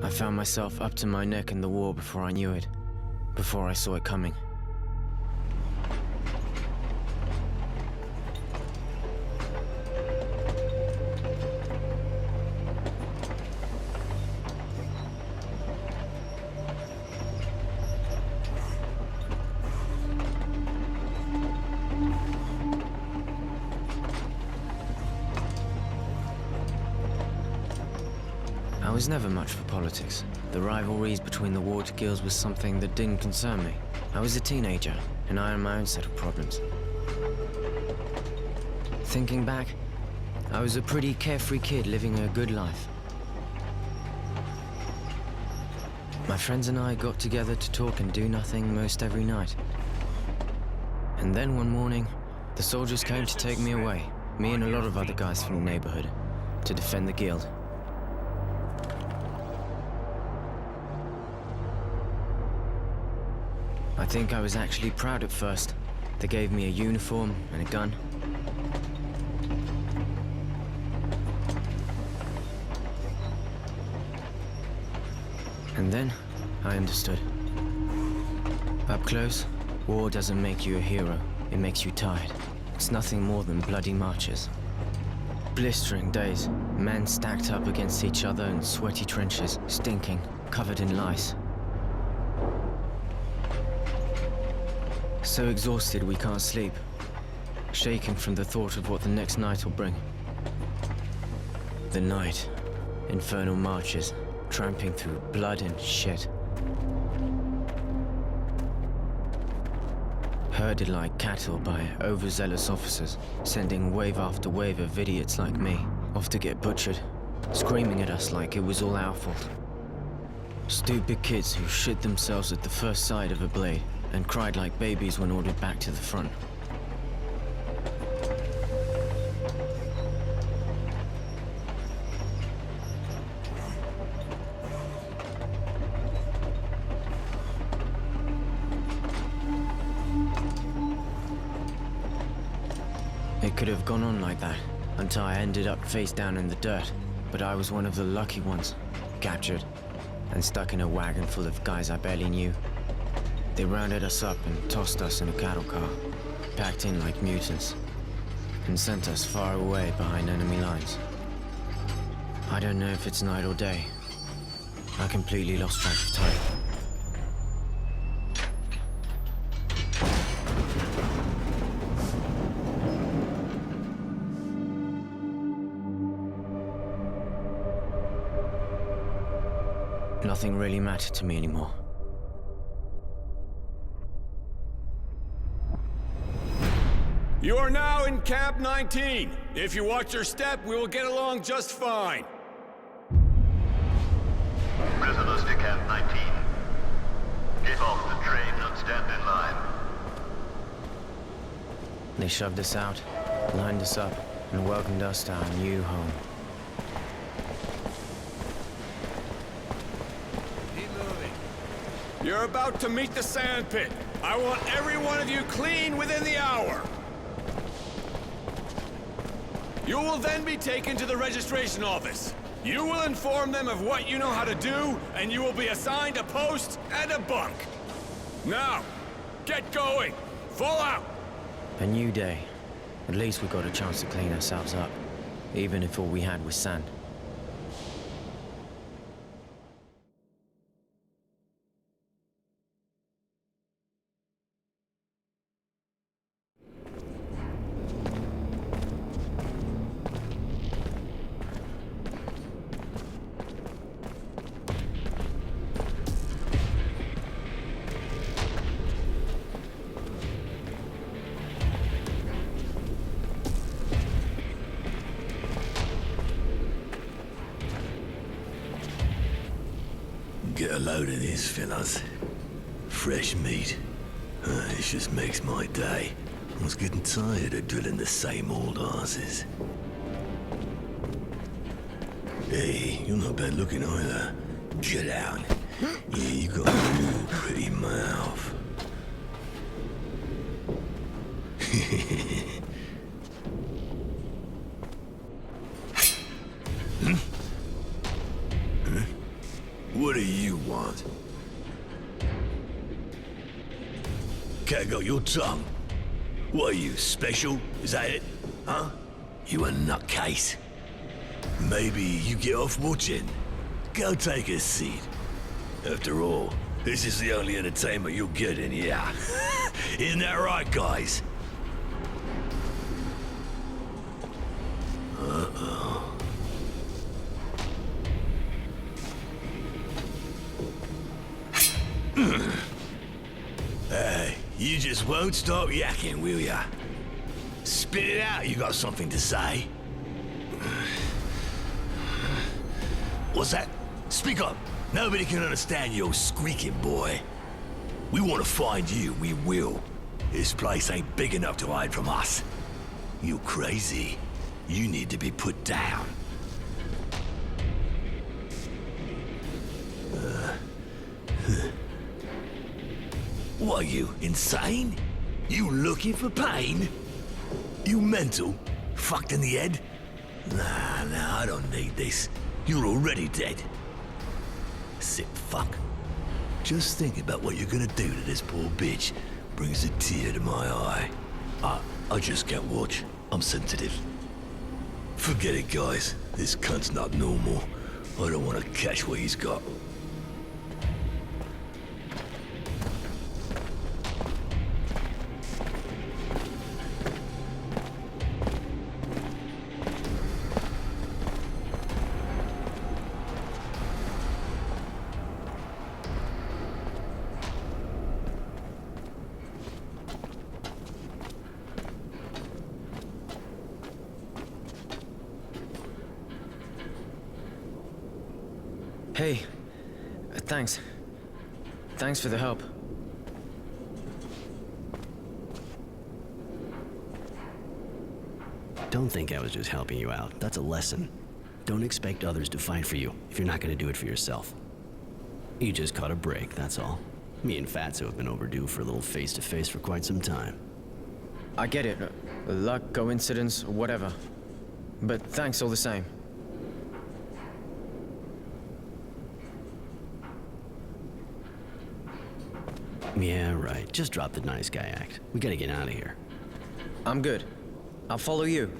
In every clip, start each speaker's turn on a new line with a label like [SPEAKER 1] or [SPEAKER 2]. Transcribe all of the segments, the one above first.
[SPEAKER 1] I found myself up to my neck in the war before I knew it, before I saw it coming. I was never much for politics. The rivalries between the water guilds was something that didn't concern me. I was a teenager, and I had my own set of problems. Thinking back, I was a pretty carefree kid living a good life. My friends and I got together to talk and do nothing most every night. And then one morning, the soldiers came to take me away, me and a lot of other guys from the neighborhood, to defend the guild. I think I was actually proud at first. They gave me a uniform and a gun. And then, I understood. Up close, war doesn't make you a hero. It makes you tired. It's nothing more than bloody marches. Blistering days, men stacked up against each other in sweaty trenches, stinking, covered in lice. So exhausted we can't sleep, shaken from the thought of what the next night will bring. The night, infernal marches, tramping through blood and shit. Herded like cattle by overzealous officers, sending wave after wave of idiots like me off to get butchered, screaming at us like it was all our fault. Stupid kids who shit themselves at the first sight of a blade and cried like babies when ordered back to the front. It could have gone on like that until I ended up face down in the dirt, but I was one of the lucky ones, captured and stuck in a wagon full of guys I barely knew. They rounded us up and tossed us in a cattle car, packed in like mutants, and sent us far away behind enemy lines. I don't know if it's night or day. I completely lost track of time. Nothing really mattered to me anymore.
[SPEAKER 2] You are now in Camp 19. If you watch your step, we will get along just fine.
[SPEAKER 3] Prisoners to Camp 19. Get off the train and stand in line.
[SPEAKER 1] They shoved us out, lined us up, and welcomed us to our new home.
[SPEAKER 2] Keep moving. You're about to meet the sand pit. I want every one of you clean within the hour. You will then be taken to the registration office. You will inform them of what you know how to do, and you will be assigned a post and a bunk. Now, get going. Fall out.
[SPEAKER 1] A new day. At least we got a chance to clean ourselves up, even if all we had was sand.
[SPEAKER 4] Get a load of this, fellas. Fresh meat. This just makes my day. I was getting tired of drilling the same old asses. Hey, you're not bad looking either. Get out. Yeah, you got a real pretty mouth. What do you want? Cat got your tongue. What are you, special? Is that it? Huh? You a nutcase? Maybe you get off watching. Go take a seat. After all, this is the only entertainment you'll get in here. Isn't that right, guys? You just won't stop yakking, will ya? Spit it out, you got something to say. What's that? Speak up. Nobody can understand your squeaking, boy. We want to find you, we will. This place ain't big enough to hide from us. You crazy. You need to be put down. What are you, insane? You looking for pain? You mental? Fucked in the head? Nah, I don't need this. You're already dead. Sick fuck. Just thinking about what you're gonna do to this poor bitch brings a tear to my eye. I just can't watch. I'm sensitive. Forget it, guys. This cunt's not normal. I don't want to catch what he's got.
[SPEAKER 1] Hey, thanks. Thanks for the help.
[SPEAKER 5] Don't think I was just helping you out. That's a lesson. Don't expect others to fight for you if you're not going to do it for yourself. You just caught a break, that's all. Me and Fatso have been overdue for a little face-to-face for quite some time.
[SPEAKER 1] I get it. Luck, coincidence, whatever. But thanks all the same.
[SPEAKER 5] Yeah, right. Just drop the nice guy act. We gotta get out of here.
[SPEAKER 1] I'm good. I'll follow you.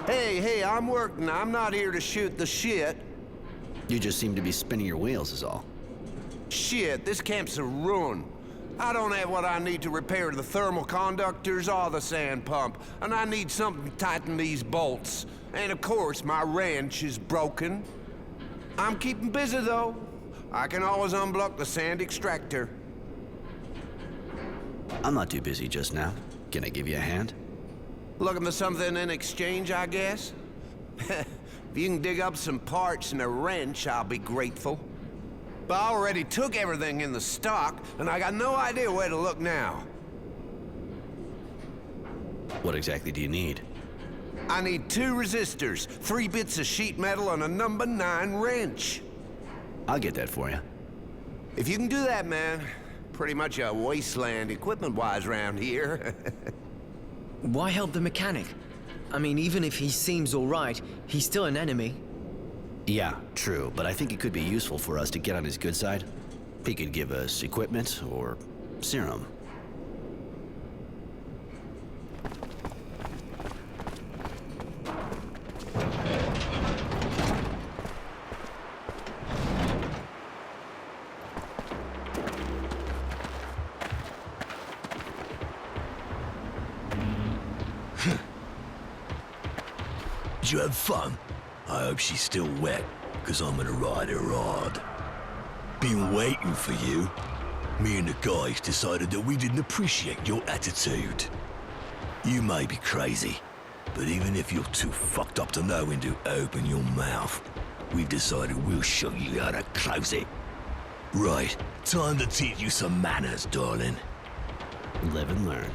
[SPEAKER 6] Hey, I'm working. I'm not here to shoot the shit.
[SPEAKER 5] You just seem to be spinning your wheels is all.
[SPEAKER 6] Shit, this camp's a ruin. I don't have what I need to repair the thermal conductors or the sand pump, and I need something to tighten these bolts. And of course, my wrench is broken. I'm keeping busy, though. I can always unblock the sand extractor.
[SPEAKER 5] I'm not too busy just now. Can I give you a hand?
[SPEAKER 6] Looking for something in exchange, I guess? If you can dig up some parts and a wrench, I'll be grateful. But I already took everything in the stock, and I got no idea where to look now.
[SPEAKER 5] What exactly do you need?
[SPEAKER 6] I need 2 resistors, 3 bits of sheet metal, and a number 9 wrench.
[SPEAKER 5] I'll get that for you.
[SPEAKER 6] If you can do that, man, pretty much a wasteland equipment-wise around here.
[SPEAKER 1] Why help the mechanic? I mean, even if he seems alright, he's still an enemy.
[SPEAKER 5] Yeah, true, but I think it could be useful for us to get on his good side. He could give us equipment or serum.
[SPEAKER 4] Did you have fun? I hope she's still wet, because I'm gonna ride her hard. Been waiting for you. Me and the guys decided that we didn't appreciate your attitude. You may be crazy, but even if you're too fucked up to know when to open your mouth, we've decided we'll show you how to close it. Right, time to teach you some manners, darling.
[SPEAKER 5] Live and learn.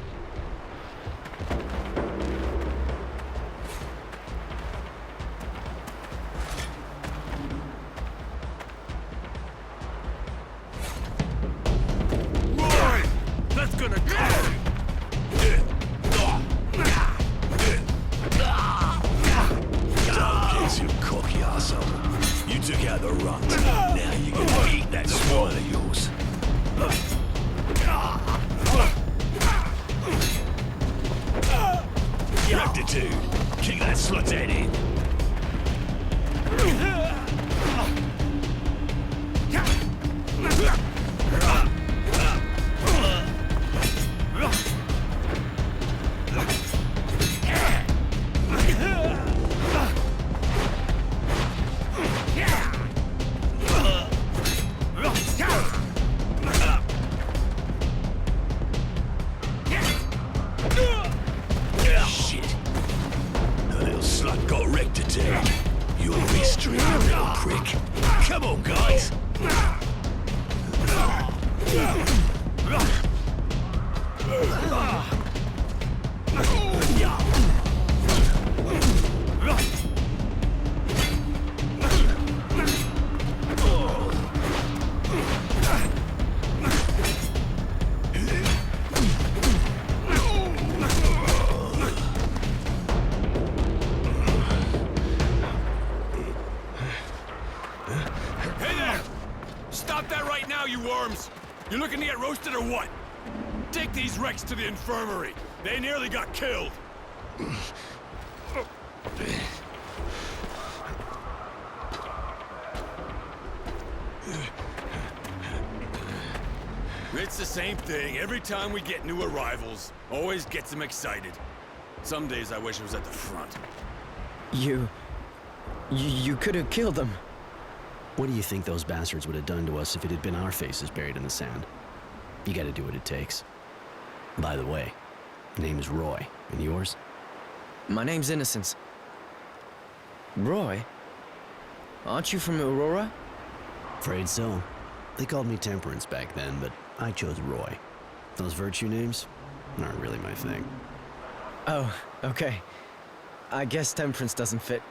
[SPEAKER 2] That's gonna
[SPEAKER 4] Don't get too cocky, asshole. You took out the runt. Now you're gonna eat that swine of yours. Rectitude. Kick that slut's head in. Shit. The little slut got rectitude. Your history, you little prick. Come on, guys.
[SPEAKER 2] Hey there! Stop that right now, you worms! You looking to get roasted or what? Take these wrecks to the infirmary. They nearly got killed. It's the same thing. Every time we get new arrivals, always gets them excited. Some days I wish I was at the front.
[SPEAKER 1] You could have killed them.
[SPEAKER 5] What do you think those bastards would have done to us if it had been our faces buried in the sand? You gotta do what it takes. By the way, name's Roy, and yours?
[SPEAKER 1] My name's Innocence. Roy? Aren't you from Aurora?
[SPEAKER 5] Afraid so. They called me Temperance back then, but I chose Roy. Those virtue names aren't really my thing.
[SPEAKER 1] Oh, okay. I guess Temperance doesn't fit.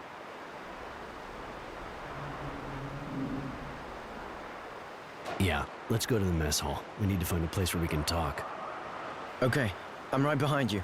[SPEAKER 5] Yeah, let's go to the mess hall. We need to find a place where we can talk.
[SPEAKER 1] Okay, I'm right behind you.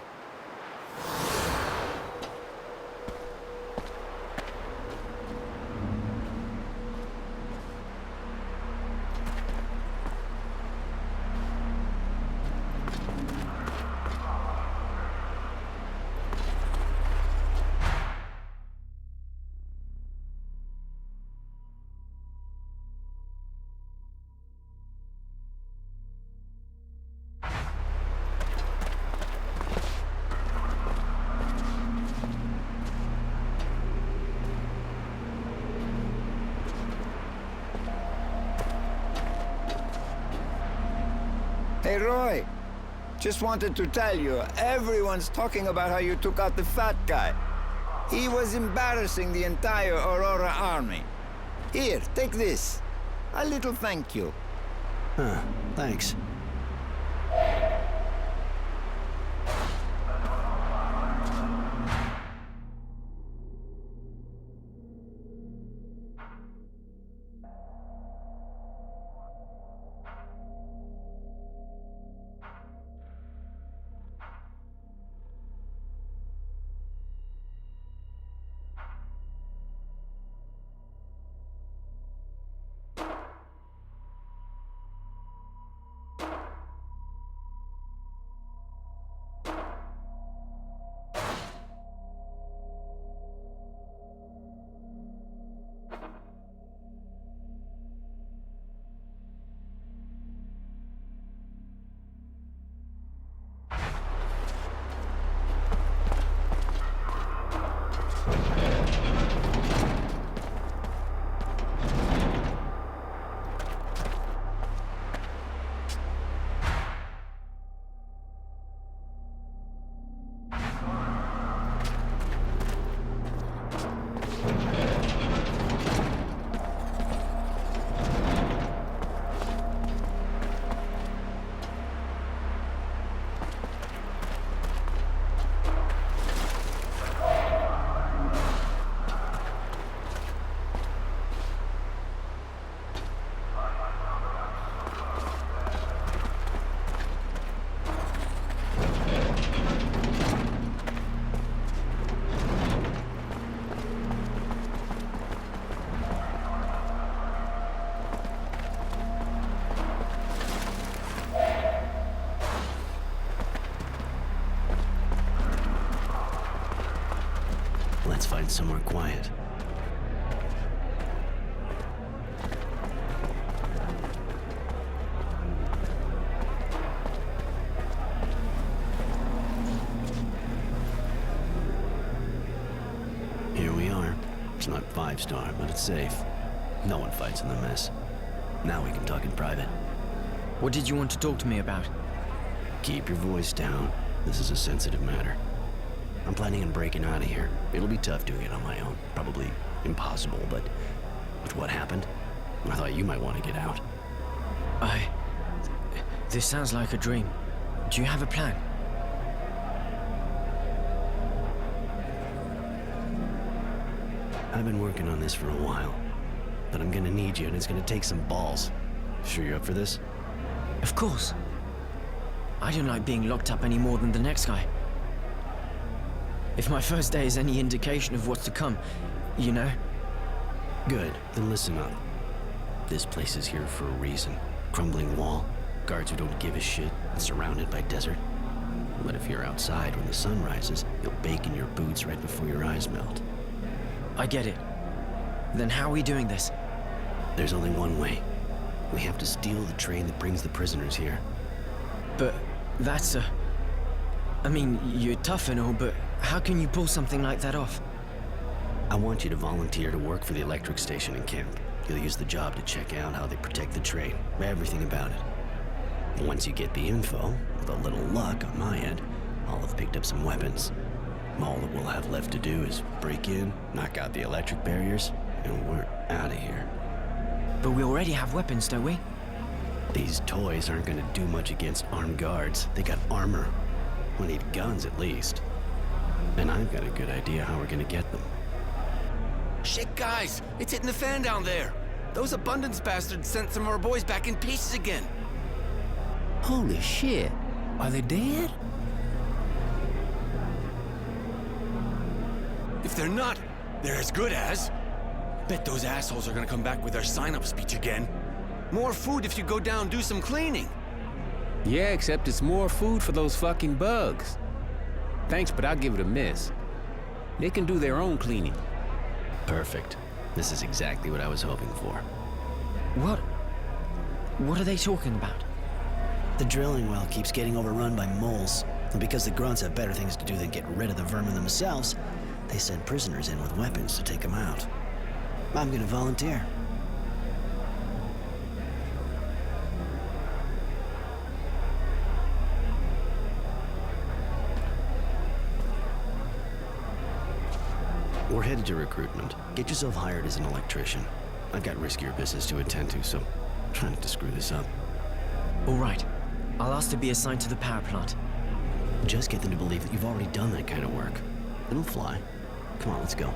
[SPEAKER 7] Hey, Roy. Just wanted to tell you, everyone's talking about how you took out the fat guy. He was embarrassing the entire Aurora army. Here, take this. A little thank you.
[SPEAKER 5] Huh, thanks. find somewhere quiet. Here we are. It's not 5-star, but it's safe. No one fights in the mess. Now we can talk in private.
[SPEAKER 1] What did you want to talk to me about?
[SPEAKER 5] Keep your voice down. This is a sensitive matter. I'm planning on breaking out of here. It'll be tough doing it on my own. Probably impossible, but with what happened, I thought you might want to get out.
[SPEAKER 1] This sounds like a dream. Do you have a plan?
[SPEAKER 5] I've been working on this for a while, but I'm gonna need you, and it's gonna take some balls. Sure you're up for this?
[SPEAKER 1] Of course. I don't like being locked up any more than the next guy. If my first day is any indication of what's to come, you know?
[SPEAKER 5] Good, then listen up. This place is here for a reason. Crumbling wall, guards who don't give a shit, and surrounded by desert. But if you're outside when the sun rises, you'll bake in your boots right before your eyes melt.
[SPEAKER 1] I get it. Then how are we doing this?
[SPEAKER 5] There's only one way. We have to steal the train that brings the prisoners here.
[SPEAKER 1] But that's a... I mean, you're tough and all, but how can you pull something like that off?
[SPEAKER 5] I want you to volunteer to work for the electric station in camp. You'll use the job to check out how they protect the train, everything about it. Once you get the info, with a little luck on my end, I'll have picked up some weapons. All that we'll have left to do is break in, knock out the electric barriers, and we're out of here.
[SPEAKER 1] But we already have weapons, don't we?
[SPEAKER 5] These toys aren't gonna do much against armed guards. They got armor. We need guns at least. And I've got a good idea how we're gonna get them.
[SPEAKER 8] Shit, guys! It's hitting the fan down there! Those abundance bastards sent some of our boys back in pieces again!
[SPEAKER 9] Holy shit. Are they dead?
[SPEAKER 2] If they're not, they're as good as. Bet those assholes are gonna come back with their sign-up speech again. More food if you go down and do some cleaning.
[SPEAKER 9] Yeah, except it's more food for those fucking bugs. Thanks, but I'll give it a miss. They can do their own cleaning.
[SPEAKER 5] Perfect. This is exactly what I was hoping for.
[SPEAKER 1] What are they talking about?
[SPEAKER 5] The drilling well keeps getting overrun by moles, and because the grunts have better things to do than get rid of the vermin themselves, they send prisoners in with weapons to take them out. I'm gonna volunteer. We're headed to recruitment. Get yourself hired as an electrician. I've got riskier business to attend to, so try not to screw this up.
[SPEAKER 1] All right. I'll ask to be assigned to the power plant.
[SPEAKER 5] Just get them to believe that you've already done that kind of work. It'll fly. Come on, let's go.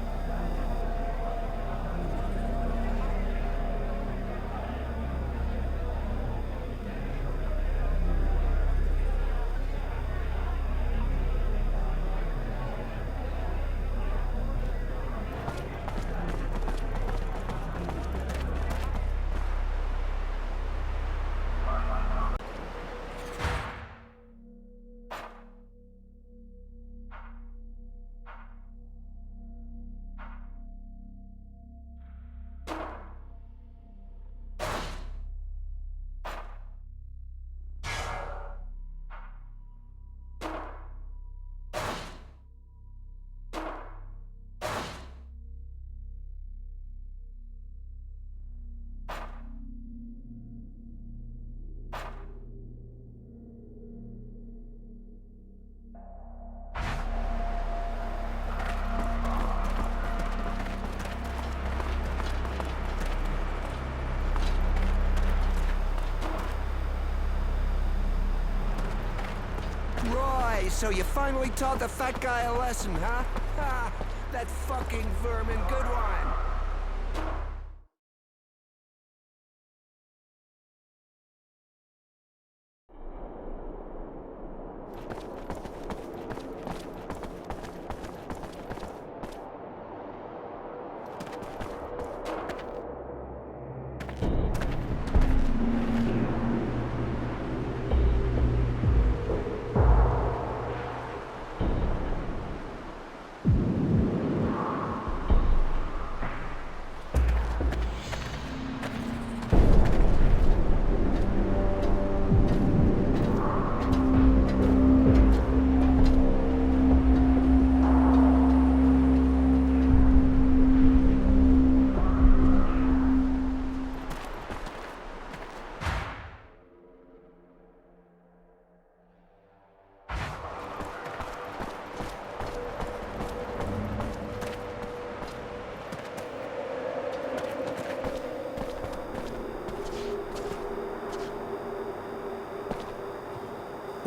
[SPEAKER 6] Roy, so you finally taught the fat guy a lesson, huh? Ha! That fucking vermin, good one!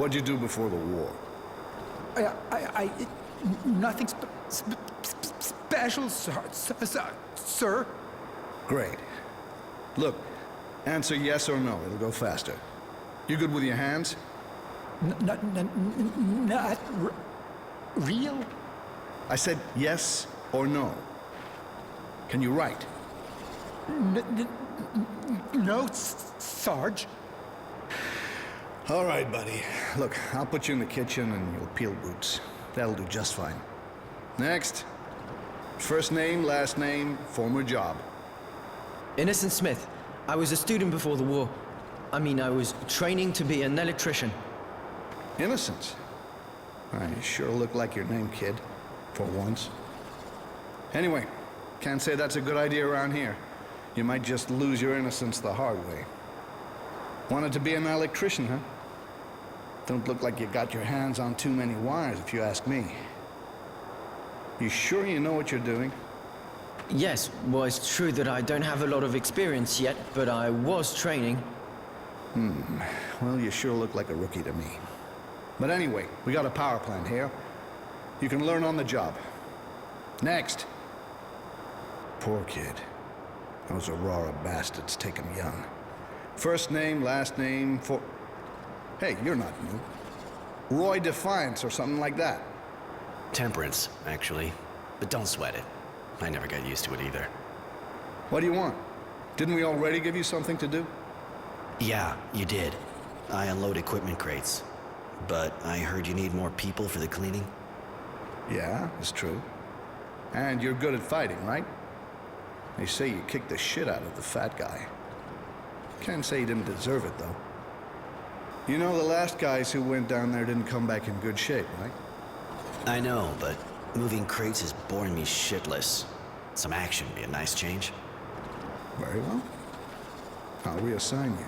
[SPEAKER 10] What'd you do before the war?
[SPEAKER 11] Nothing special, sir.
[SPEAKER 10] Great. Look, answer yes or no. It'll go faster. You good with your hands?
[SPEAKER 11] Not real?
[SPEAKER 10] I said yes or no. Can you write?
[SPEAKER 11] No, Sarge.
[SPEAKER 10] All right, buddy. Look, I'll put you in the kitchen and you'll peel boots. That'll do just fine. Next. First name, last name, former job.
[SPEAKER 1] Innocent Smith. I was a student before the war. I mean, I was training to be an electrician.
[SPEAKER 10] Innocence? You sure look like your name, kid. For once. Anyway, can't say that's a good idea around here. You might just lose your innocence the hard way. Wanted to be an electrician, huh? Don't look like you got your hands on too many wires, if you ask me. You sure you know what you're doing?
[SPEAKER 1] Yes, well, it's true that I don't have a lot of experience yet, but I was training.
[SPEAKER 10] Well, you sure look like a rookie to me. But anyway, we got a power plant here. You can learn on the job. Next. Poor kid. Those Aurora bastards take him young. First name, last name, for... Hey, you're not new. Roy Defiance or something like that.
[SPEAKER 5] Temperance, actually. But don't sweat it. I never got used to it either.
[SPEAKER 10] What do you want? Didn't we already give you something to do?
[SPEAKER 5] Yeah, you did. I unload equipment crates. But I heard you need more people for the cleaning?
[SPEAKER 10] Yeah, it's true. And you're good at fighting, right? They say you kicked the shit out of the fat guy. Can't say he didn't deserve it, though. You know, the last guys who went down there didn't come back in good shape, right?
[SPEAKER 5] I know, but moving crates is boring me shitless. Some action would be a nice change.
[SPEAKER 10] Very well. I'll reassign you.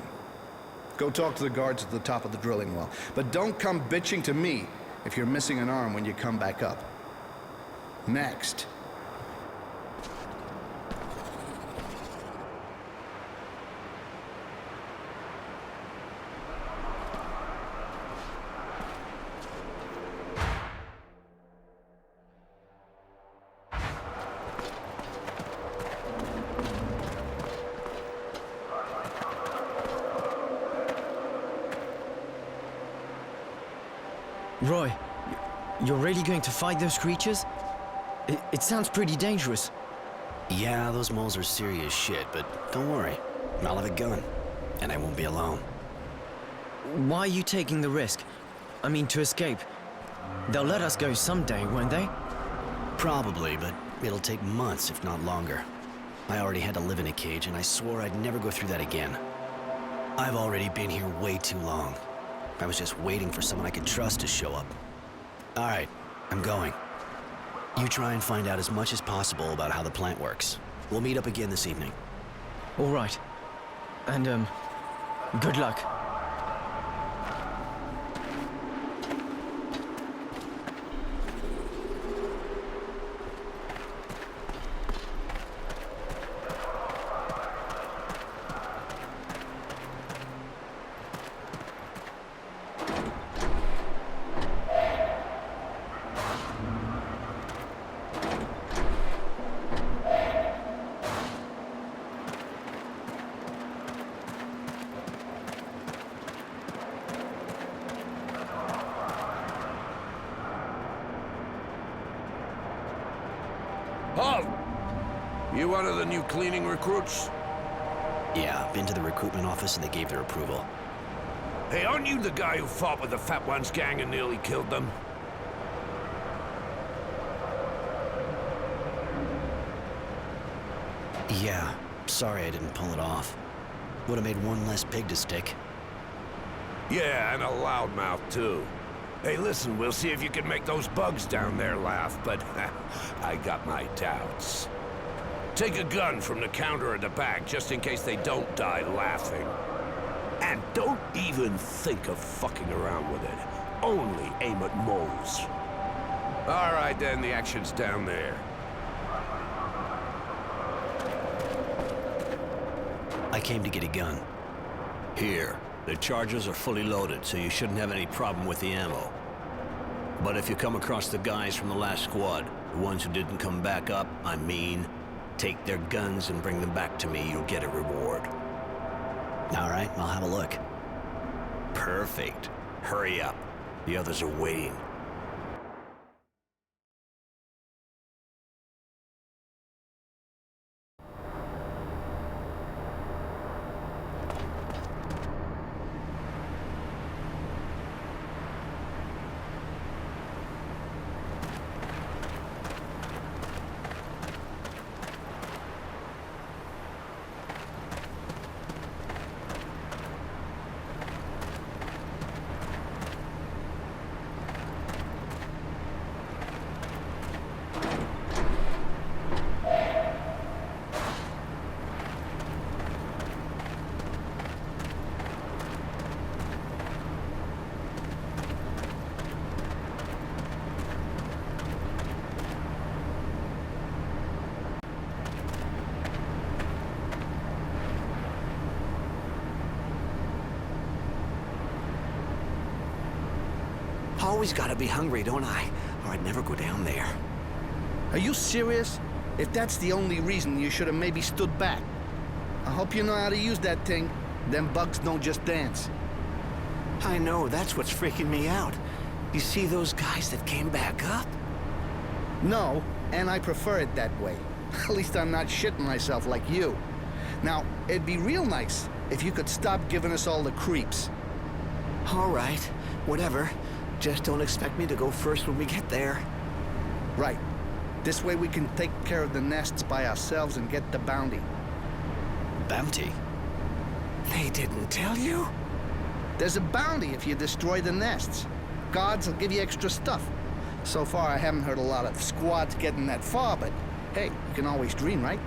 [SPEAKER 10] Go talk to the guards at the top of the drilling well. But don't come bitching to me if you're missing an arm when you come back up. Next.
[SPEAKER 1] Roy, you're really going to fight those creatures? It sounds pretty dangerous.
[SPEAKER 5] Yeah, those moles are serious shit, but don't worry. I'll have a gun, and I won't be alone.
[SPEAKER 1] Why are you taking the risk? I mean, to escape. They'll let us go someday, won't they?
[SPEAKER 5] Probably, but it'll take months, if not longer. I already had to live in a cage, and I swore I'd never go through that again. I've already been here way too long. I was just waiting for someone I could trust to show up. All right, I'm going. You try and find out as much as possible about how the plant works. We'll meet up again this evening.
[SPEAKER 1] All right. And, good luck.
[SPEAKER 6] Halt! You one of the new cleaning recruits?
[SPEAKER 5] Yeah, been to the recruitment office and they gave their approval.
[SPEAKER 6] Hey, aren't you the guy who fought with the Fat Ones gang and nearly killed them?
[SPEAKER 5] Yeah, sorry I didn't pull it off. Would have made one less pig to stick.
[SPEAKER 6] Yeah, and a loudmouth, too. Hey, listen, we'll see if you can make those bugs down there laugh, but I got my doubts. Take a gun from the counter at the back, just in case they don't die laughing. And don't even think of fucking around with it. Only aim at moles. All right, then, the action's down there.
[SPEAKER 5] I came to get a gun.
[SPEAKER 4] Here, The charges are fully loaded, so you shouldn't have any problem with the ammo. But if you come across the guys from the last squad, the ones who didn't come back up, I mean, take their guns and bring them back to me. You'll get a reward.
[SPEAKER 5] All right, I'll have a look.
[SPEAKER 4] Perfect. Hurry up. The others are waiting. Always gotta be hungry, don't I? Or I'd never go down there.
[SPEAKER 10] Are you serious? If that's the only reason, you should have maybe stood back. I hope you know how to use that thing. Them bugs don't just dance.
[SPEAKER 4] I know, that's what's freaking me out. You see those guys that came back up?
[SPEAKER 10] No, and I prefer it that way. At least I'm not shitting myself like you. Now, it'd be real nice if you could stop giving us all the creeps.
[SPEAKER 4] All right, whatever. Just don't expect me to go first when we get there.
[SPEAKER 10] Right. This way we can take care of the nests by ourselves and get the bounty.
[SPEAKER 5] Bounty?
[SPEAKER 4] They didn't tell you?
[SPEAKER 10] There's a bounty if you destroy the nests. Guards will give you extra stuff. So far, I haven't heard a lot of squads getting that far, but hey, you can always dream, right?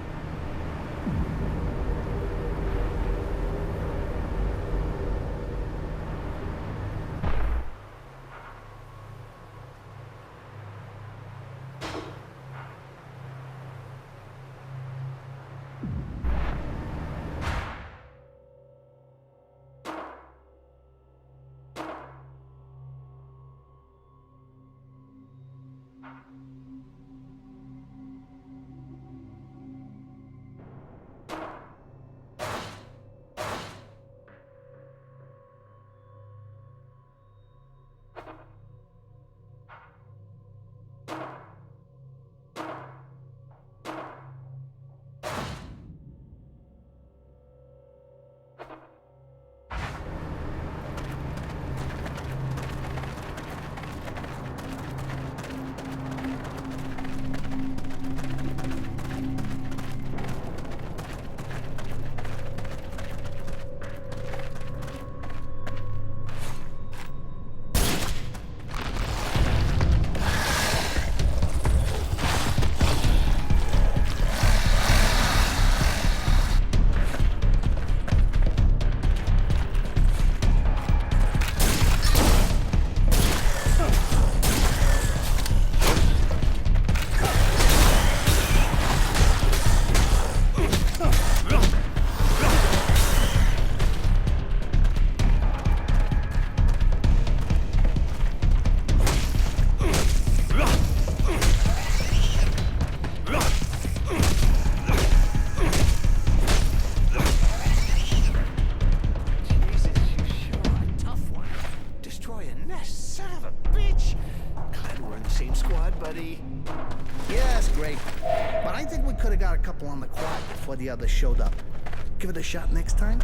[SPEAKER 10] Before the others showed up. Give it a shot next time?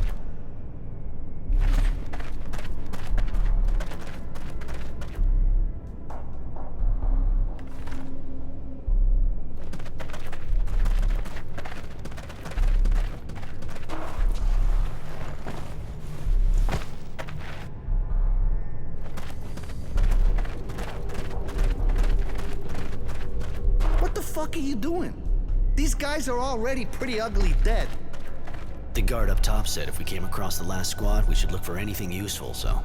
[SPEAKER 10] What the fuck are you doing? These guys are already pretty ugly dead.
[SPEAKER 5] The guard up top said if we came across the last squad, we should look for anything useful, so...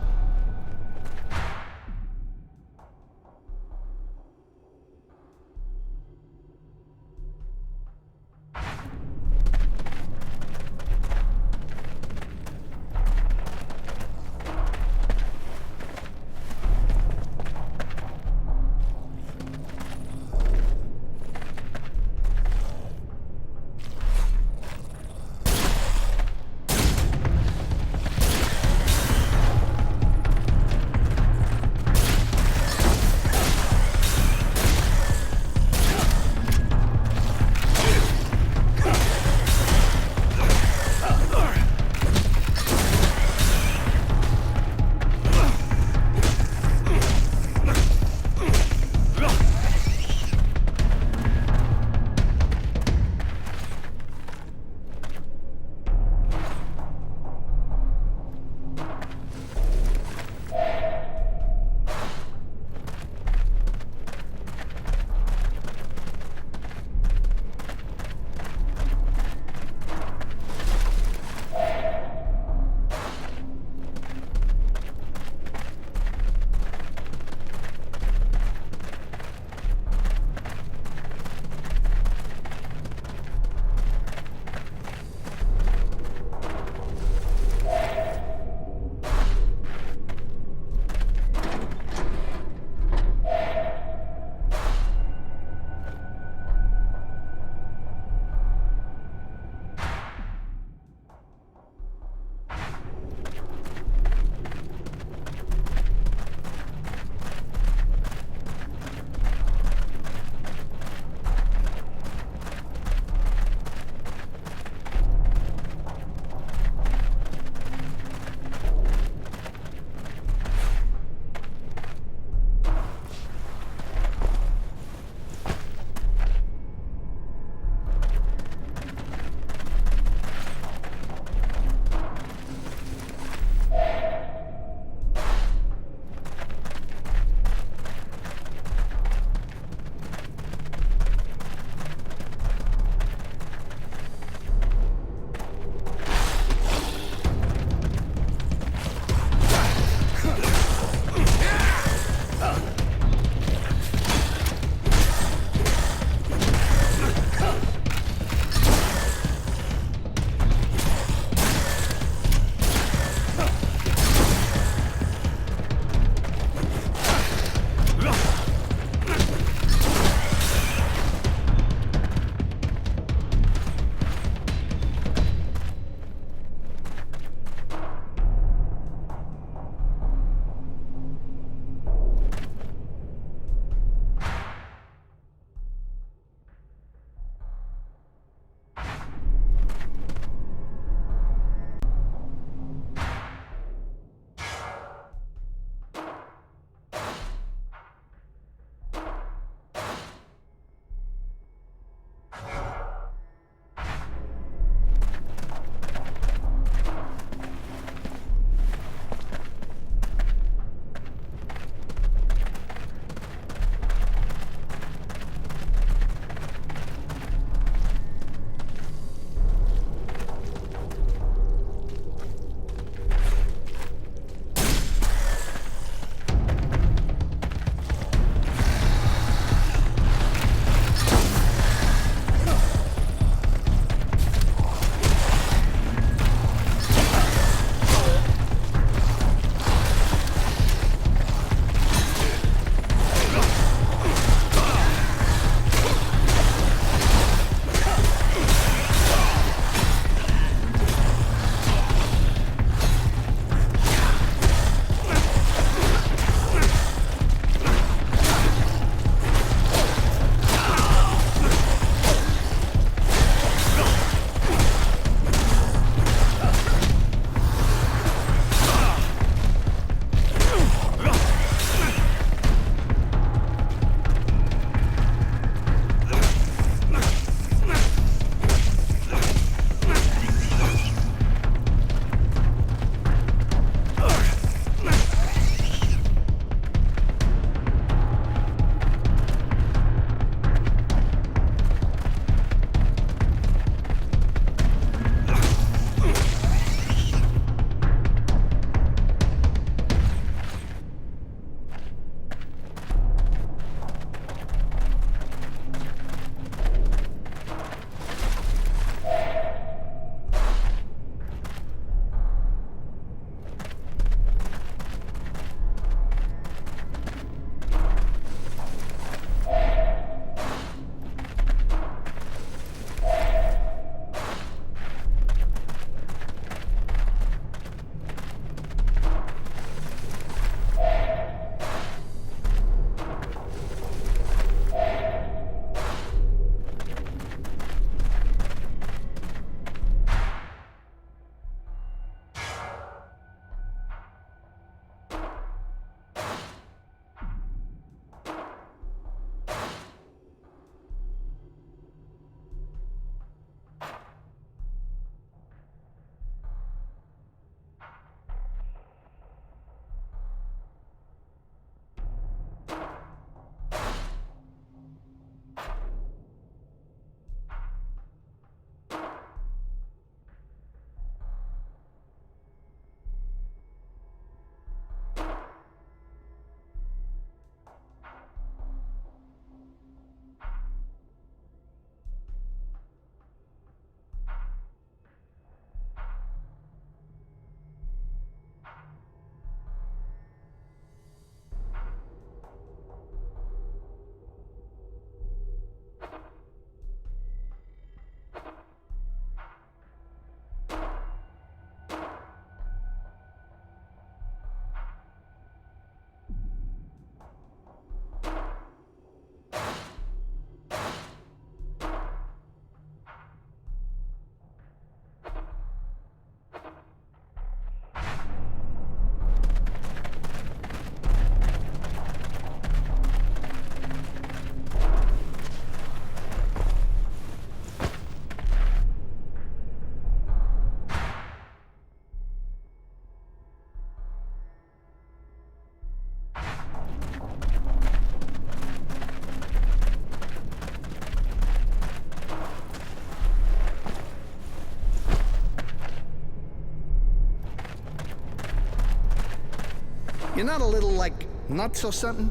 [SPEAKER 10] You're not a little, like, nuts or something?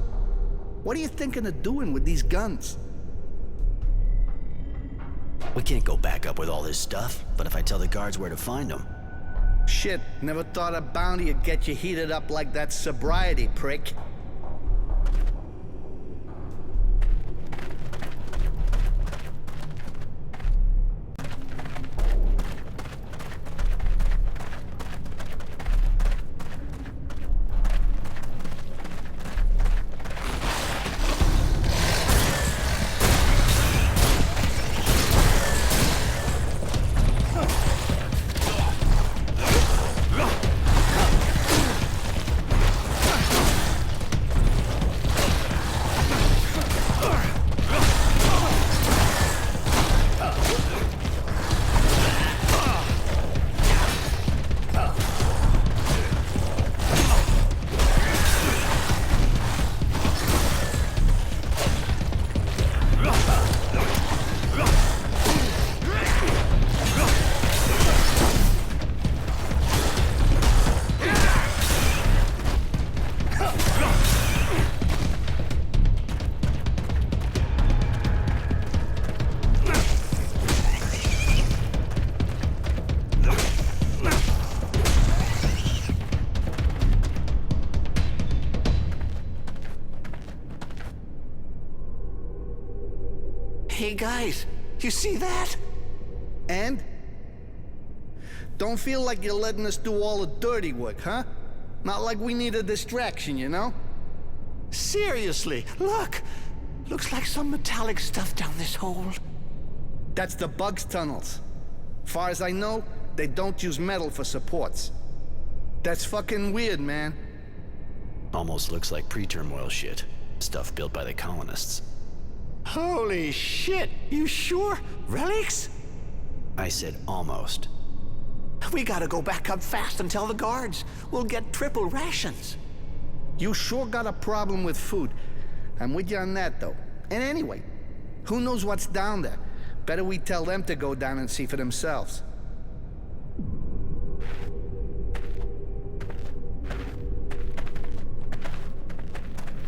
[SPEAKER 10] What are you thinking of doing with these guns?
[SPEAKER 5] We can't go back up with all this stuff, but if I tell the guards where to find them...
[SPEAKER 10] Shit, never thought a bounty would get you heated up like that sobriety, prick.
[SPEAKER 8] Hey guys, you see that?
[SPEAKER 10] And? Don't feel like you're letting us do all the dirty work, huh? Not like we need a distraction, you know?
[SPEAKER 8] Seriously, look! Looks like some metallic stuff down this hole.
[SPEAKER 10] That's the bugs' tunnels. Far as I know, they don't use metal for supports. That's fucking weird, man.
[SPEAKER 5] Almost looks like pre-turmoil shit. Stuff built by the colonists.
[SPEAKER 8] Holy shit! You sure? Relics?
[SPEAKER 5] I said almost.
[SPEAKER 8] We gotta go back up fast and tell the guards. We'll get triple rations.
[SPEAKER 10] You sure got a problem with food. I'm with you on that, though. And anyway, who knows what's down there? Better we tell them to go down and see for themselves.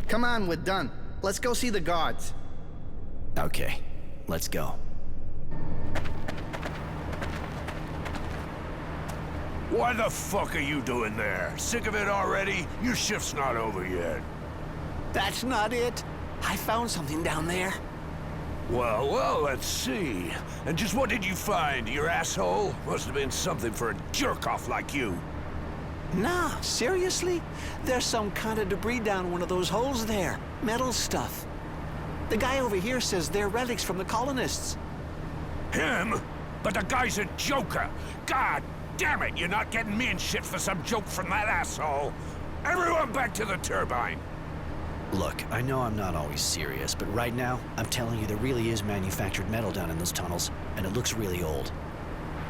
[SPEAKER 10] Come on, we're done. Let's go see the guards.
[SPEAKER 5] Okay, let's go.
[SPEAKER 12] Why the fuck are you doing there? Sick of it already? Your shift's not over yet.
[SPEAKER 8] That's not it. I found something down there.
[SPEAKER 12] Well, let's see. And just what did you find, your asshole? Must have been something for a jerk-off like you.
[SPEAKER 8] Nah, seriously? There's some kind of debris down one of those holes there. Metal stuff. The guy over here says they're relics from the colonists.
[SPEAKER 12] Him? But the guy's a joker. God damn it, you're not getting me in shit for some joke from that asshole. Everyone back to the turbine.
[SPEAKER 5] Look, I know I'm not always serious, but right now, I'm telling you there really is manufactured metal down in those tunnels, and it looks really old.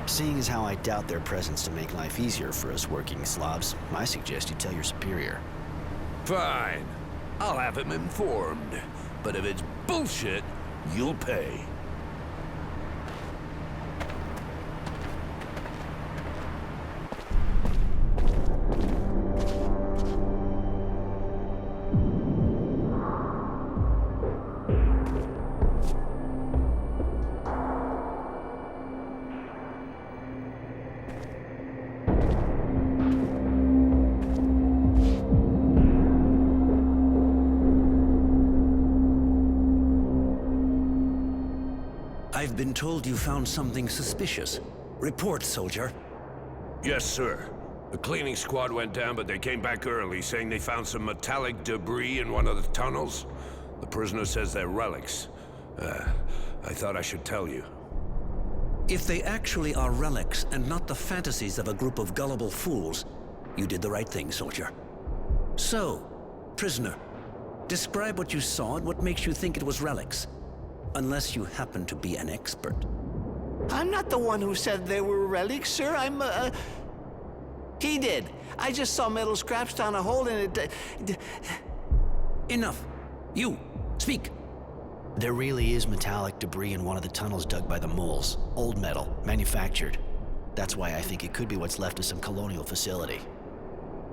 [SPEAKER 5] Seeing as how I doubt their presence to make life easier for us working slobs, I suggest you tell your superior.
[SPEAKER 12] Fine. I'll have him informed. But if it's bullshit, you'll pay.
[SPEAKER 13] I've been told you found something suspicious. Report, soldier.
[SPEAKER 12] Yes, sir. The cleaning squad went down, but they came back early, saying they found some metallic debris in one of the tunnels. The prisoner says they're relics. I thought I should tell you.
[SPEAKER 13] If they actually are relics and not the fantasies of a group of gullible fools, you did the right thing, soldier. So, prisoner, describe what you saw and what makes you think it was relics. Unless you happen to be an expert.
[SPEAKER 8] I'm not the one who said they were relics, sir. He did. I just saw metal scraps down a hole in it.
[SPEAKER 13] Enough. You, speak.
[SPEAKER 5] There really is metallic debris in one of the tunnels dug by the moles. Old metal, manufactured. That's why I think it could be what's left of some colonial facility.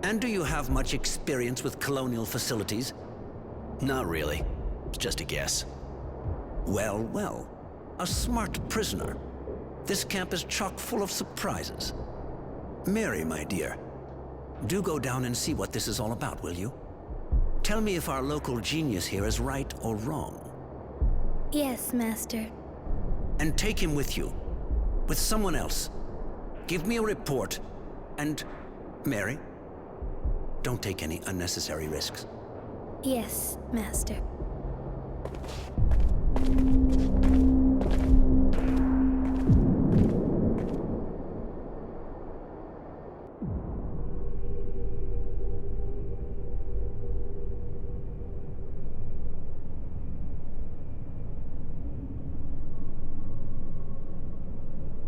[SPEAKER 13] And do you have much experience with colonial facilities?
[SPEAKER 5] Not really. It's just a guess.
[SPEAKER 13] Well, well. A smart prisoner. This camp is chock full of surprises. Mary, my dear, do go down and see what this is all about, will you? Tell me if our local genius here is right or wrong.
[SPEAKER 14] Yes, Master.
[SPEAKER 13] And take him with you. With someone else. Give me a report. And, Mary, don't take any unnecessary risks.
[SPEAKER 14] Yes, Master.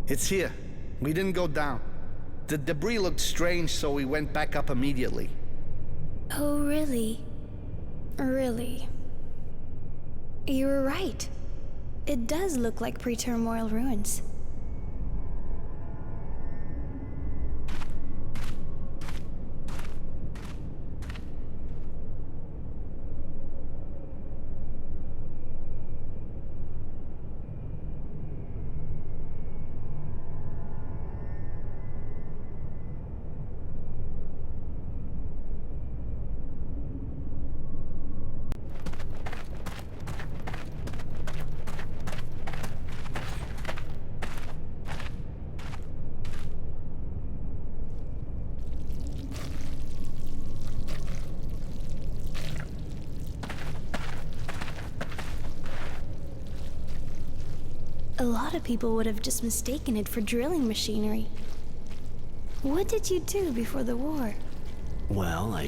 [SPEAKER 10] It's here. We didn't go down. The debris looked strange, so we went back up immediately.
[SPEAKER 14] Oh, really? Really? You were right. It does look like pre-turmoil ruins. A lot of people would have just mistaken it for drilling machinery. What did you do before the war?
[SPEAKER 5] Well,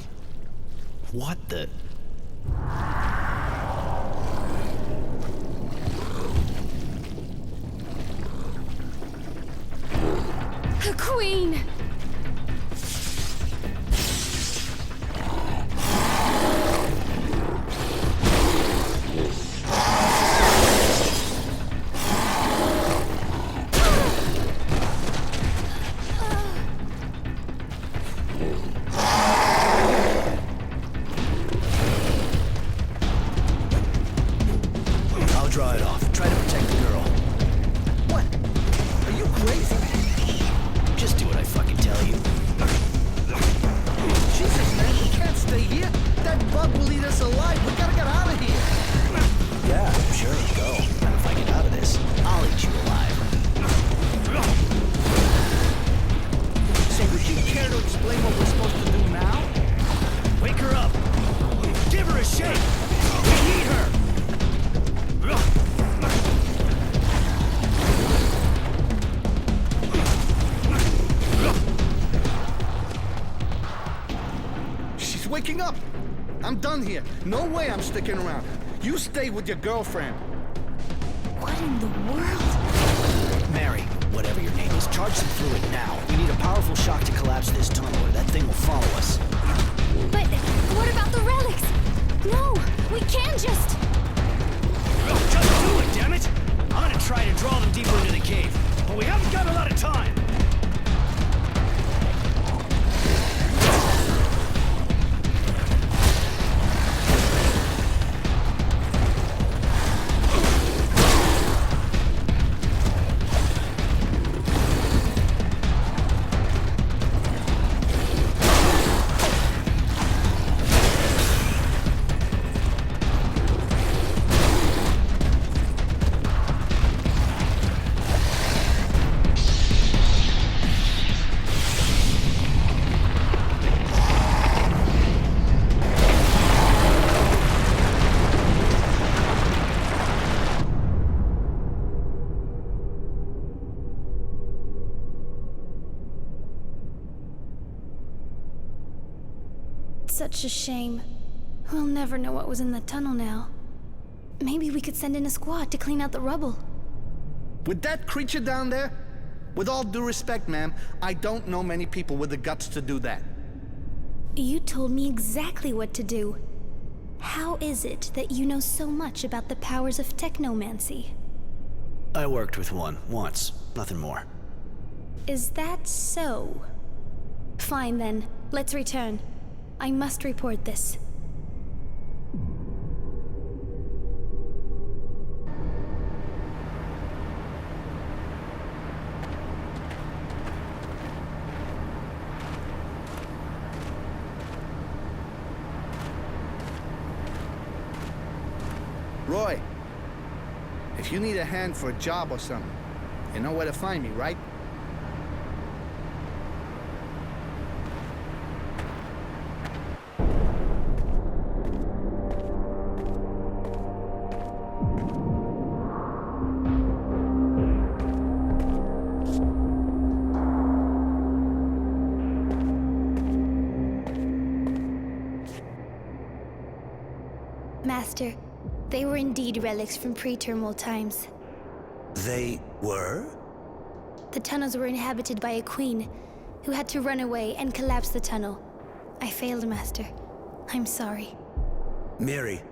[SPEAKER 5] What the...
[SPEAKER 14] A queen!
[SPEAKER 10] Waking up! I'm done here. No way I'm sticking around. You stay with your girlfriend.
[SPEAKER 14] What in the world?
[SPEAKER 5] Mary, whatever your name is, charge some fluid now. We need a powerful shock to collapse this tunnel, or that thing will follow us.
[SPEAKER 14] But what about the relics? No, we can't just...
[SPEAKER 5] Just do it, damn it! I'm gonna try to draw them deeper into the cave, but we haven't got a lot of time.
[SPEAKER 14] Such a shame. We'll never know what was in the tunnel now. Maybe we could send in a squad to clean out the rubble.
[SPEAKER 10] With that creature down there? With all due respect, ma'am, I don't know many people with the guts to do that.
[SPEAKER 14] You told me exactly what to do. How is it that you know so much about the powers of technomancy?
[SPEAKER 5] I worked with one, once. Nothing more.
[SPEAKER 14] Is that so? Fine then. let's return. I must report this.
[SPEAKER 10] Roy, if you need a hand for a job or something, you know where to find me, right?
[SPEAKER 14] Master, they were indeed relics from pre-terminal times.
[SPEAKER 13] They were?
[SPEAKER 14] The tunnels were inhabited by a queen who had to run away and collapse the tunnel. I failed, Master. I'm sorry.
[SPEAKER 13] Mary,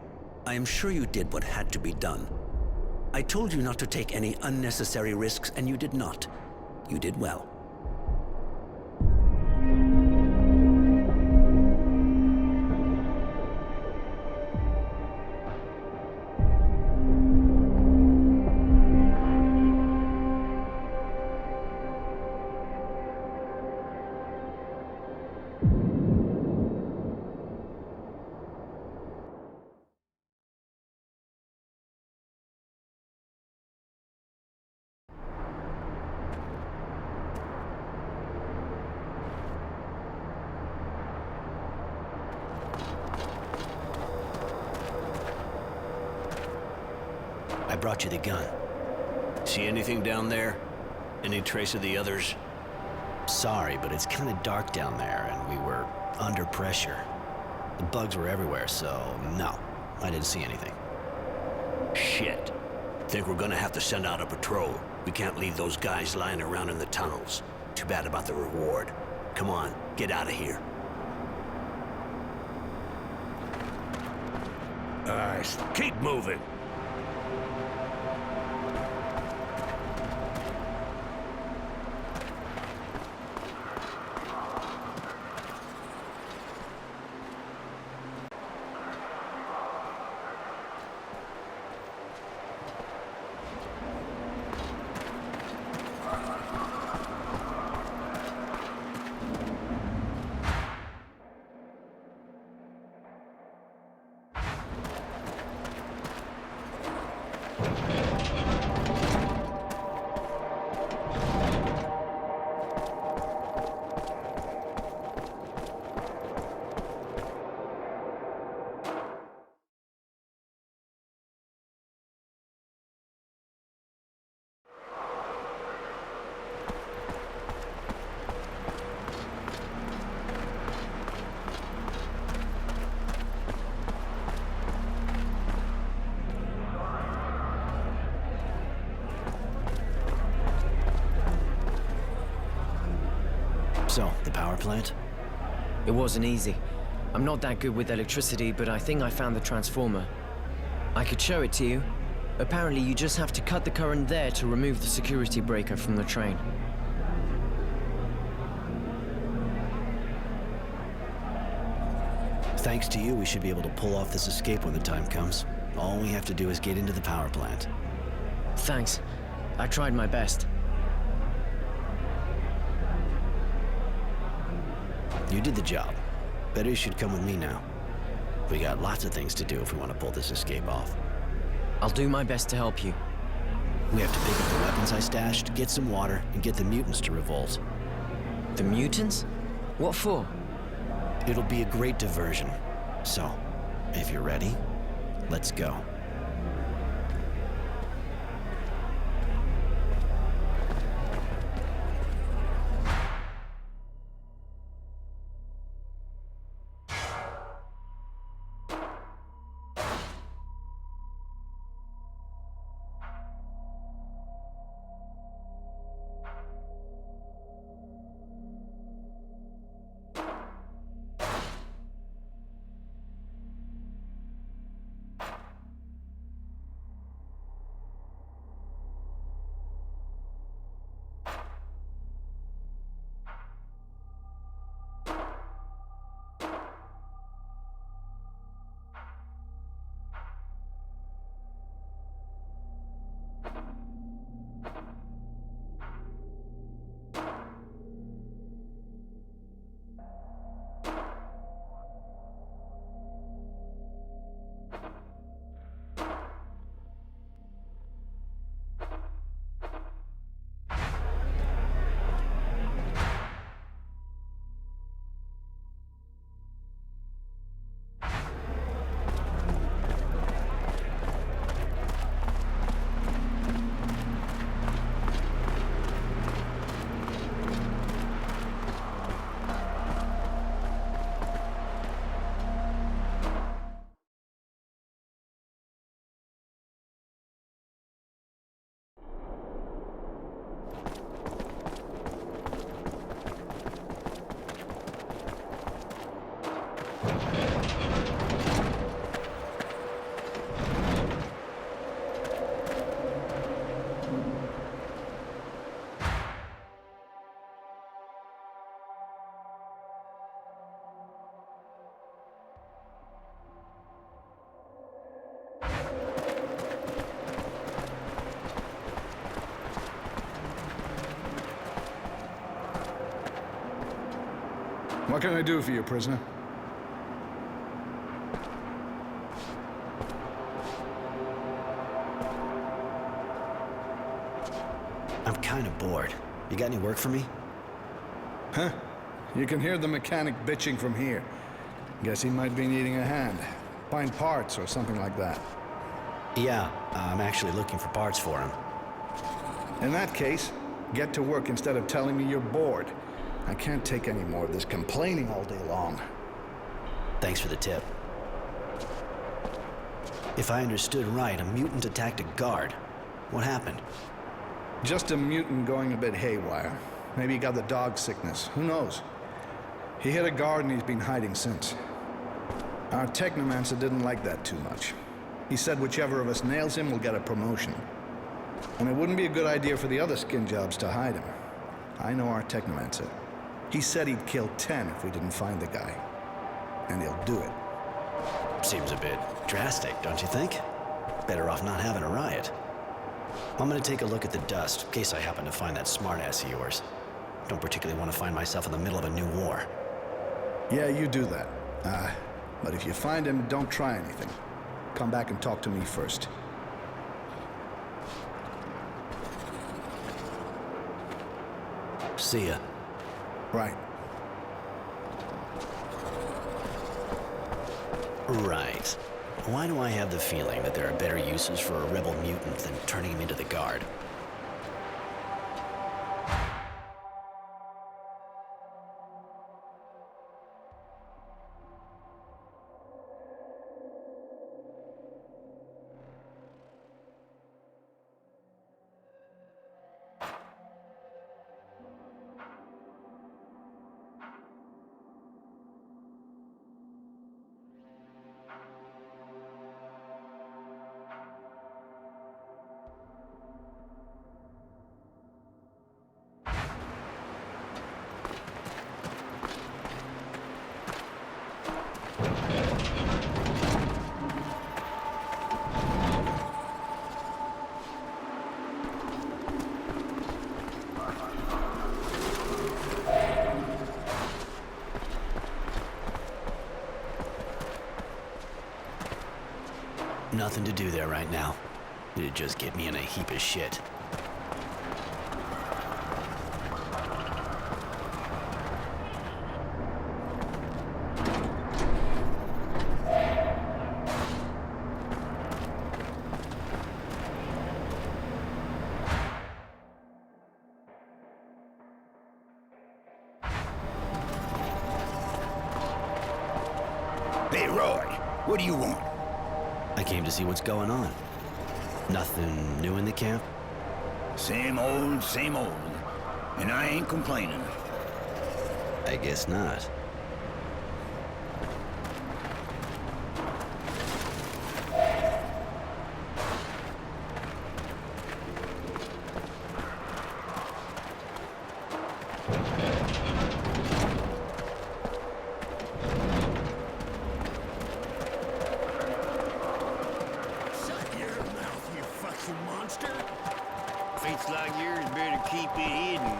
[SPEAKER 13] I am sure you did what had to be done. I told you not to take any unnecessary risks, and you did not. You did well.
[SPEAKER 5] I brought you the gun.
[SPEAKER 4] See anything down there? Any trace of the others?
[SPEAKER 5] Sorry, but it's kind of dark down there, and we were under pressure. The bugs were everywhere, so no, I didn't see anything.
[SPEAKER 4] Shit. Think we're gonna have to send out a patrol. We can't leave those guys lying around in the tunnels. Too bad about the reward. Come on, get out of here. Keep moving.
[SPEAKER 5] So, the power plant?
[SPEAKER 1] It wasn't easy. I'm not that good with electricity, but I think I found the transformer. I could show it to you. Apparently, you just have to cut the current there to remove the security breaker from the train.
[SPEAKER 5] Thanks to you, we should be able to pull off this escape when the time comes. All we have to do is get into the power plant.
[SPEAKER 1] Thanks. I tried my best.
[SPEAKER 5] You did the job. Better you should come with me now. We got lots of things to do if we want to pull this escape off.
[SPEAKER 1] I'll do my best to help you.
[SPEAKER 5] We have to pick up the weapons I stashed, get some water, and get the mutants to revolt.
[SPEAKER 1] The mutants? What for?
[SPEAKER 5] It'll be a great diversion. So, if you're ready, let's go.
[SPEAKER 10] What can I do for you, prisoner?
[SPEAKER 5] I'm kind of bored. You got any work for me?
[SPEAKER 10] Huh? You can hear the mechanic bitching from here. Guess he might be needing a hand. Find parts or something like that.
[SPEAKER 5] Yeah, I'm actually looking for parts for him.
[SPEAKER 10] In that case, get to work instead of telling me you're bored. I can't take any more of this complaining all day long.
[SPEAKER 5] Thanks for the tip. If I understood right, a mutant attacked a guard. What happened?
[SPEAKER 10] Just a mutant going a bit haywire. Maybe he got the dog sickness. Who knows? He hit a guard and he's been hiding since. Our technomancer didn't like that too much. He said whichever of us nails him will get a promotion. And it wouldn't be a good idea for the other skin jobs to hide him. I know our technomancer. He said he'd kill 10 if we didn't find the guy. And he'll do it.
[SPEAKER 5] Seems a bit drastic, don't you think? Better off not having a riot. I'm gonna take a look at the dust, in case I happen to find that smartass of yours. Don't particularly want to find myself in the middle of a new war.
[SPEAKER 10] Yeah, you do that. But if you find him, don't try anything. Come back and talk to me first.
[SPEAKER 5] See ya.
[SPEAKER 10] Right.
[SPEAKER 5] Right. Why do I have the feeling that there are better uses for a rebel mutant than turning him into the guard? Nothing to do there right now. It'd just get me in a heap of shit.
[SPEAKER 15] Hey, Roy, what do you want?
[SPEAKER 5] I came to see what's going on. Nothing new in the camp?
[SPEAKER 15] Same old, same old. And I ain't complaining.
[SPEAKER 5] I guess not.
[SPEAKER 16] Fates like yours better keep it hidden.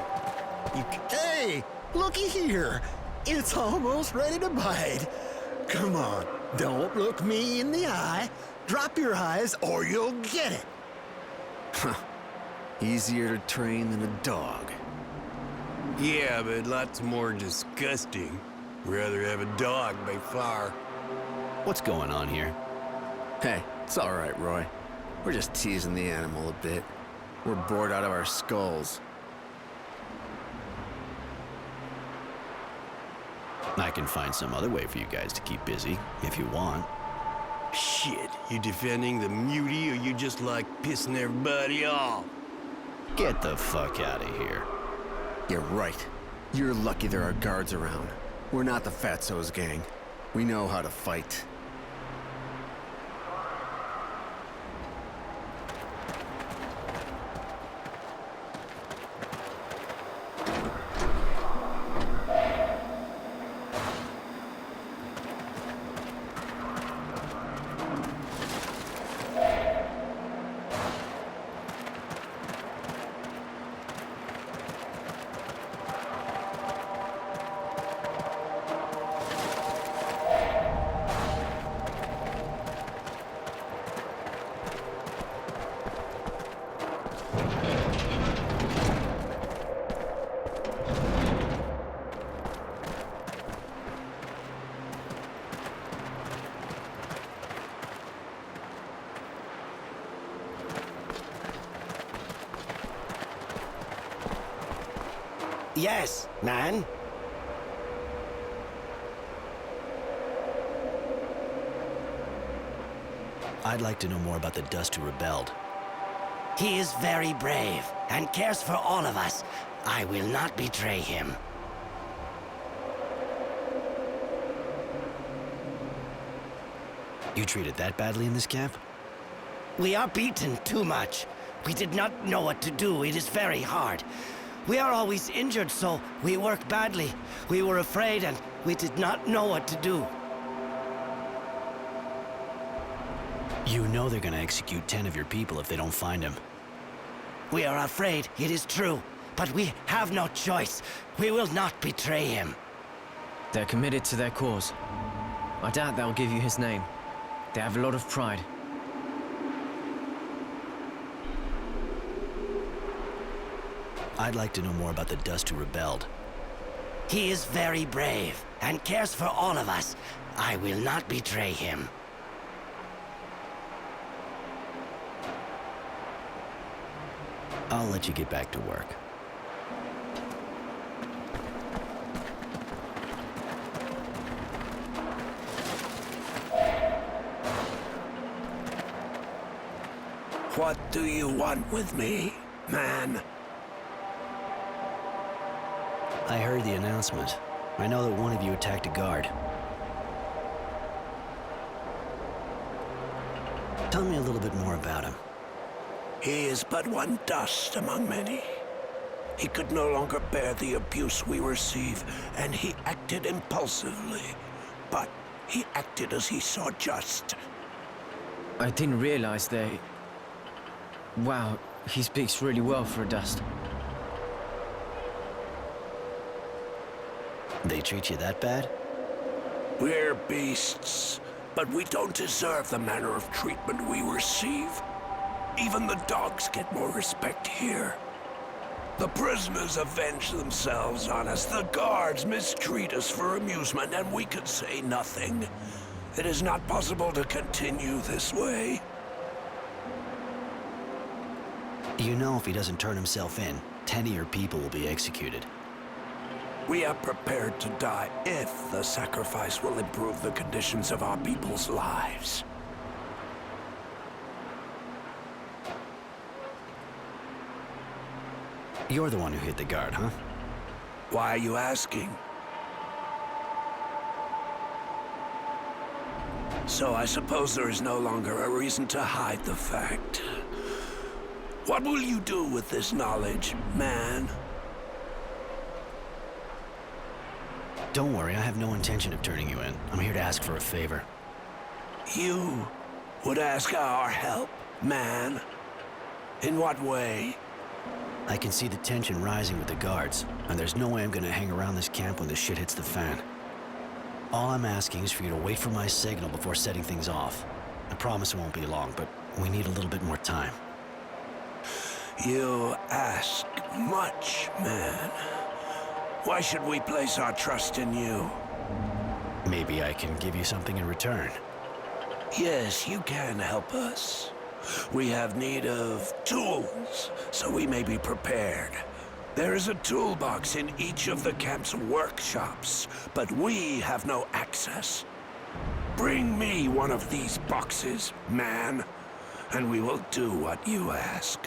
[SPEAKER 17] Hey, looky here. It's almost ready to bite. Come on, don't look me in the eye. Drop your eyes or you'll get it.
[SPEAKER 18] Easier to train than a dog.
[SPEAKER 16] Yeah, but lots more disgusting. Rather have a dog by far.
[SPEAKER 5] What's going on here?
[SPEAKER 18] Hey, it's all right, Roy. We're just teasing the animal a bit. We're bored out of our skulls.
[SPEAKER 5] I can find some other way for you guys to keep busy, if you want.
[SPEAKER 16] Shit, you defending the mutie or you just like pissing everybody off?
[SPEAKER 5] Get the fuck out of here.
[SPEAKER 18] You're right. You're lucky there are guards around. We're not the Fatso's gang. We know how to fight.
[SPEAKER 17] Yes, man.
[SPEAKER 5] I'd like to know more about the Dust who rebelled.
[SPEAKER 17] He is very brave and cares for all of us. I will not betray him.
[SPEAKER 5] You treated that badly in this camp?
[SPEAKER 17] We are beaten too much. We did not know what to do. It is very hard. We are always injured, so we work badly. We were afraid and we did not know what to do.
[SPEAKER 5] You know they're gonna execute 10 of your people if they don't find him.
[SPEAKER 17] We are afraid, it is true. But we have no choice. We will not betray him.
[SPEAKER 1] They're committed to their cause. I doubt they'll give you his name. They have a lot of pride.
[SPEAKER 5] I'd like to know more about the Dust who rebelled.
[SPEAKER 17] He is very brave and cares for all of us. I will not betray him.
[SPEAKER 5] I'll let you get back to work.
[SPEAKER 4] What do you want with me, man?
[SPEAKER 5] I heard the announcement. I know that one of you attacked a guard. Tell me a little bit more about him.
[SPEAKER 4] He is but one dust among many. He could no longer bear the abuse we receive, and he acted impulsively. But he acted as he saw just.
[SPEAKER 1] I didn't realize they... Wow, he speaks really well for a Dust.
[SPEAKER 5] They treat you that bad?
[SPEAKER 4] We're beasts, but we don't deserve the manner of treatment we receive. Even the dogs get more respect here. The prisoners avenge themselves on us. The guards mistreat us for amusement, and we can say nothing. It is not possible to continue this way.
[SPEAKER 5] You know if he doesn't turn himself in, 10 of your people will be executed.
[SPEAKER 4] We are prepared to die if the sacrifice will improve the conditions of our people's lives.
[SPEAKER 5] You're the one who hit the guard, huh?
[SPEAKER 4] Why are you asking? So I suppose there is no longer a reason to hide the fact. What will you do with this knowledge, man?
[SPEAKER 5] Don't worry, I have no intention of turning you in. I'm here to ask for a favor.
[SPEAKER 4] You would ask our help, man? In what way?
[SPEAKER 5] I can see the tension rising with the guards, and there's no way I'm gonna hang around this camp when the shit hits the fan. All I'm asking is for you to wait for my signal before setting things off. I promise it won't be long, but we need a little bit more time.
[SPEAKER 4] You ask much, man. Why should we place our trust in you?
[SPEAKER 5] Maybe I can give you something in return.
[SPEAKER 4] Yes, you can help us. We have need of tools, so we may be prepared. There is a toolbox in each of the camp's workshops, but we have no access. Bring me one of these boxes, man, and we will do what you ask.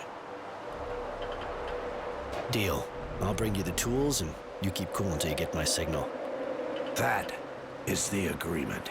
[SPEAKER 5] Deal. I'll bring you the tools, and you keep cool until you get my signal.
[SPEAKER 4] That is the agreement.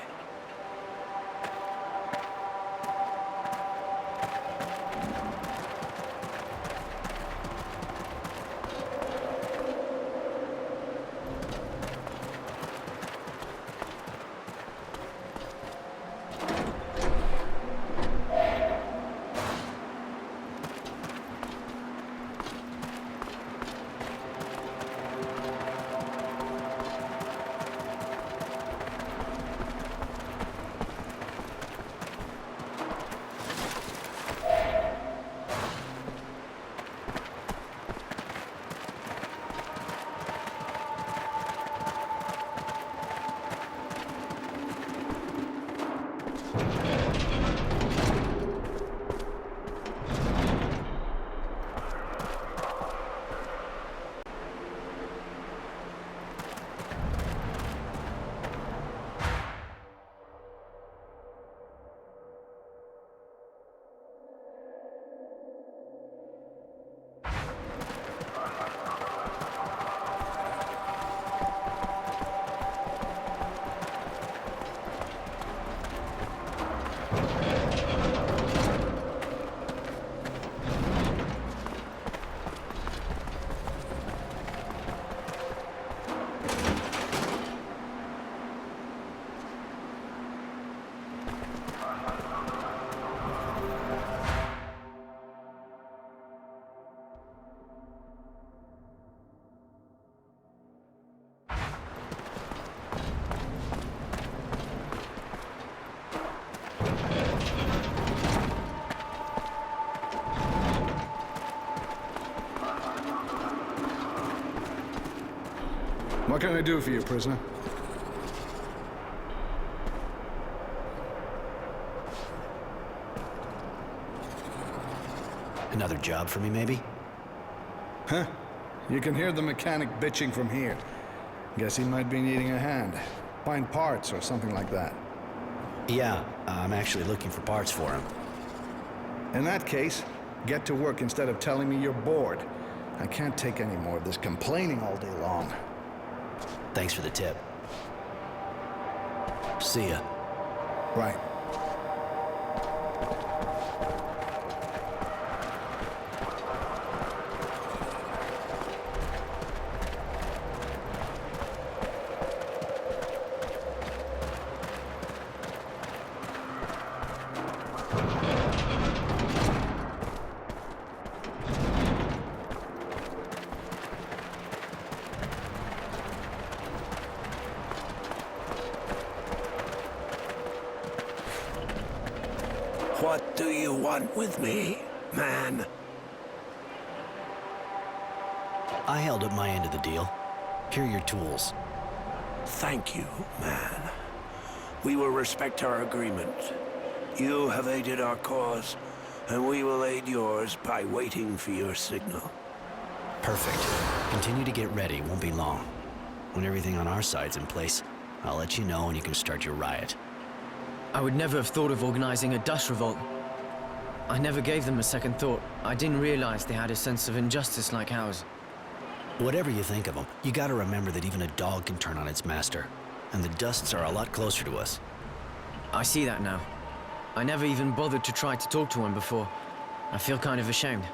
[SPEAKER 10] What can I do for you, prisoner?
[SPEAKER 5] Another job for me, maybe?
[SPEAKER 10] Huh? You can hear the mechanic bitching from here. Guess he might be needing a hand. Find parts or something like that.
[SPEAKER 5] Yeah, I'm actually looking for parts for him.
[SPEAKER 10] In that case, get to work instead of telling me you're bored. I can't take any more of this complaining all day long.
[SPEAKER 5] Thanks for the tip. See ya.
[SPEAKER 10] Right.
[SPEAKER 4] What do you want with me, man?
[SPEAKER 5] I held up my end of the deal. Here are your tools.
[SPEAKER 4] Thank you, man. We will respect our agreement. You have aided our cause, and we will aid yours by waiting for your signal.
[SPEAKER 5] Perfect. Continue to get ready, won't be long. When everything on our side's in place, I'll let you know and you can start your riot.
[SPEAKER 1] I would never have thought of organizing a dust revolt. I never gave them a second thought. I didn't realize they had a sense of injustice like ours.
[SPEAKER 5] Whatever you think of them, you gotta remember that even a dog can turn on its master. And the Dusts are a lot closer to us.
[SPEAKER 1] I see that now. I never even bothered to try to talk to one before. I feel kind of ashamed.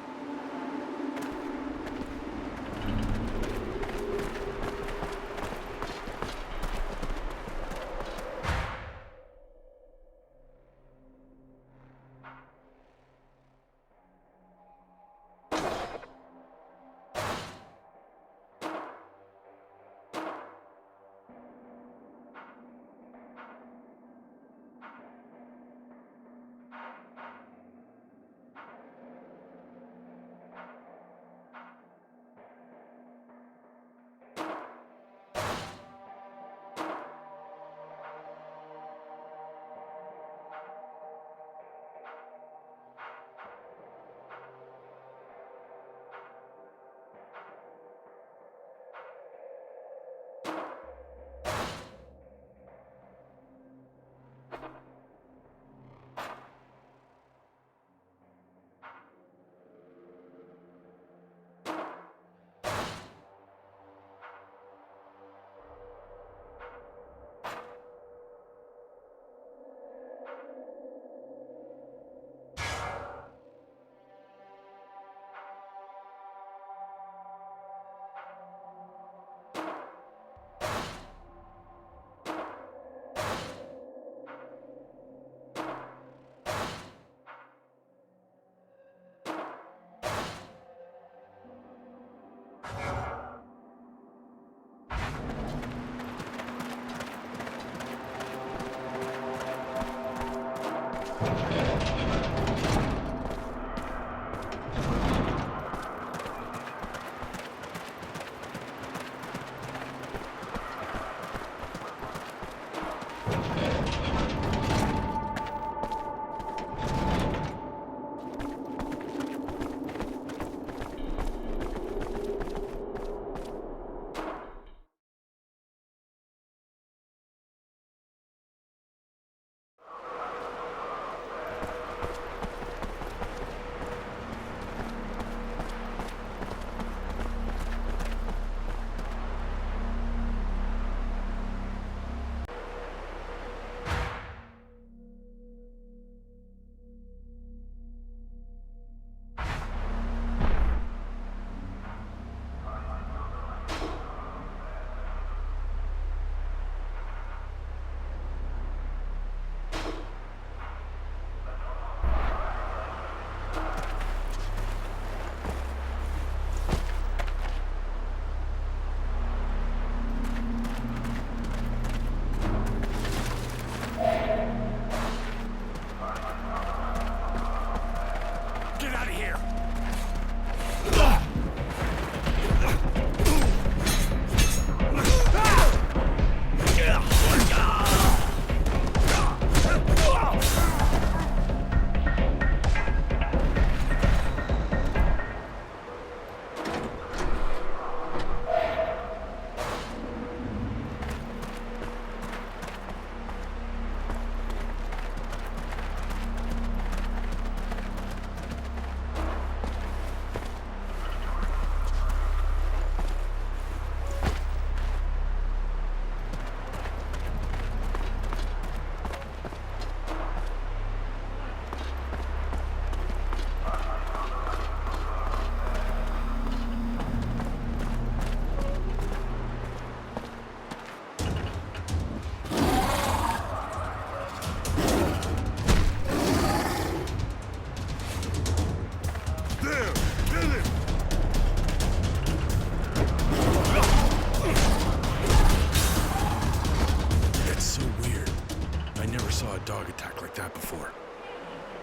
[SPEAKER 19] before.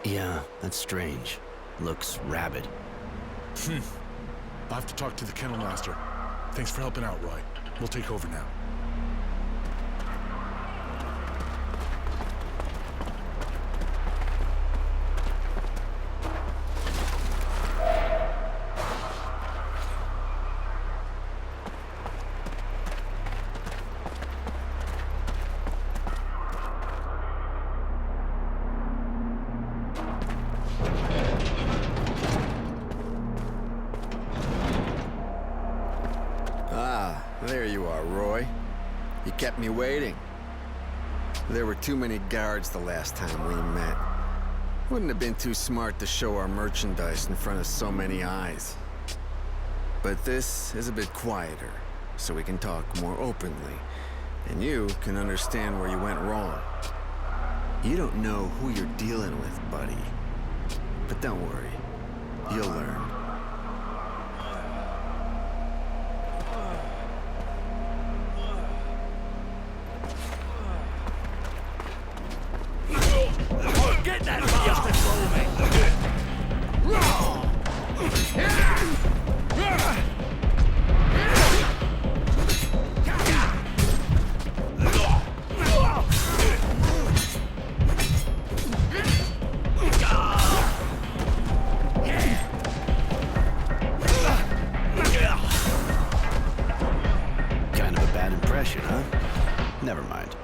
[SPEAKER 5] Yeah, that's strange. Looks rabid.
[SPEAKER 19] I'll have to talk to the kennel master. Thanks for helping out, Roy. We'll take over now.
[SPEAKER 18] There you are, Roy. You kept me waiting. There were too many guards the last time we met. Wouldn't have been too smart to show our merchandise in front of so many eyes. But this is a bit quieter, so we can talk more openly, and you can understand where you went wrong. You don't know who you're dealing with, buddy. But don't worry, you'll learn.
[SPEAKER 4] Get that bastard
[SPEAKER 5] Kind of a bad impression, huh? Never mind.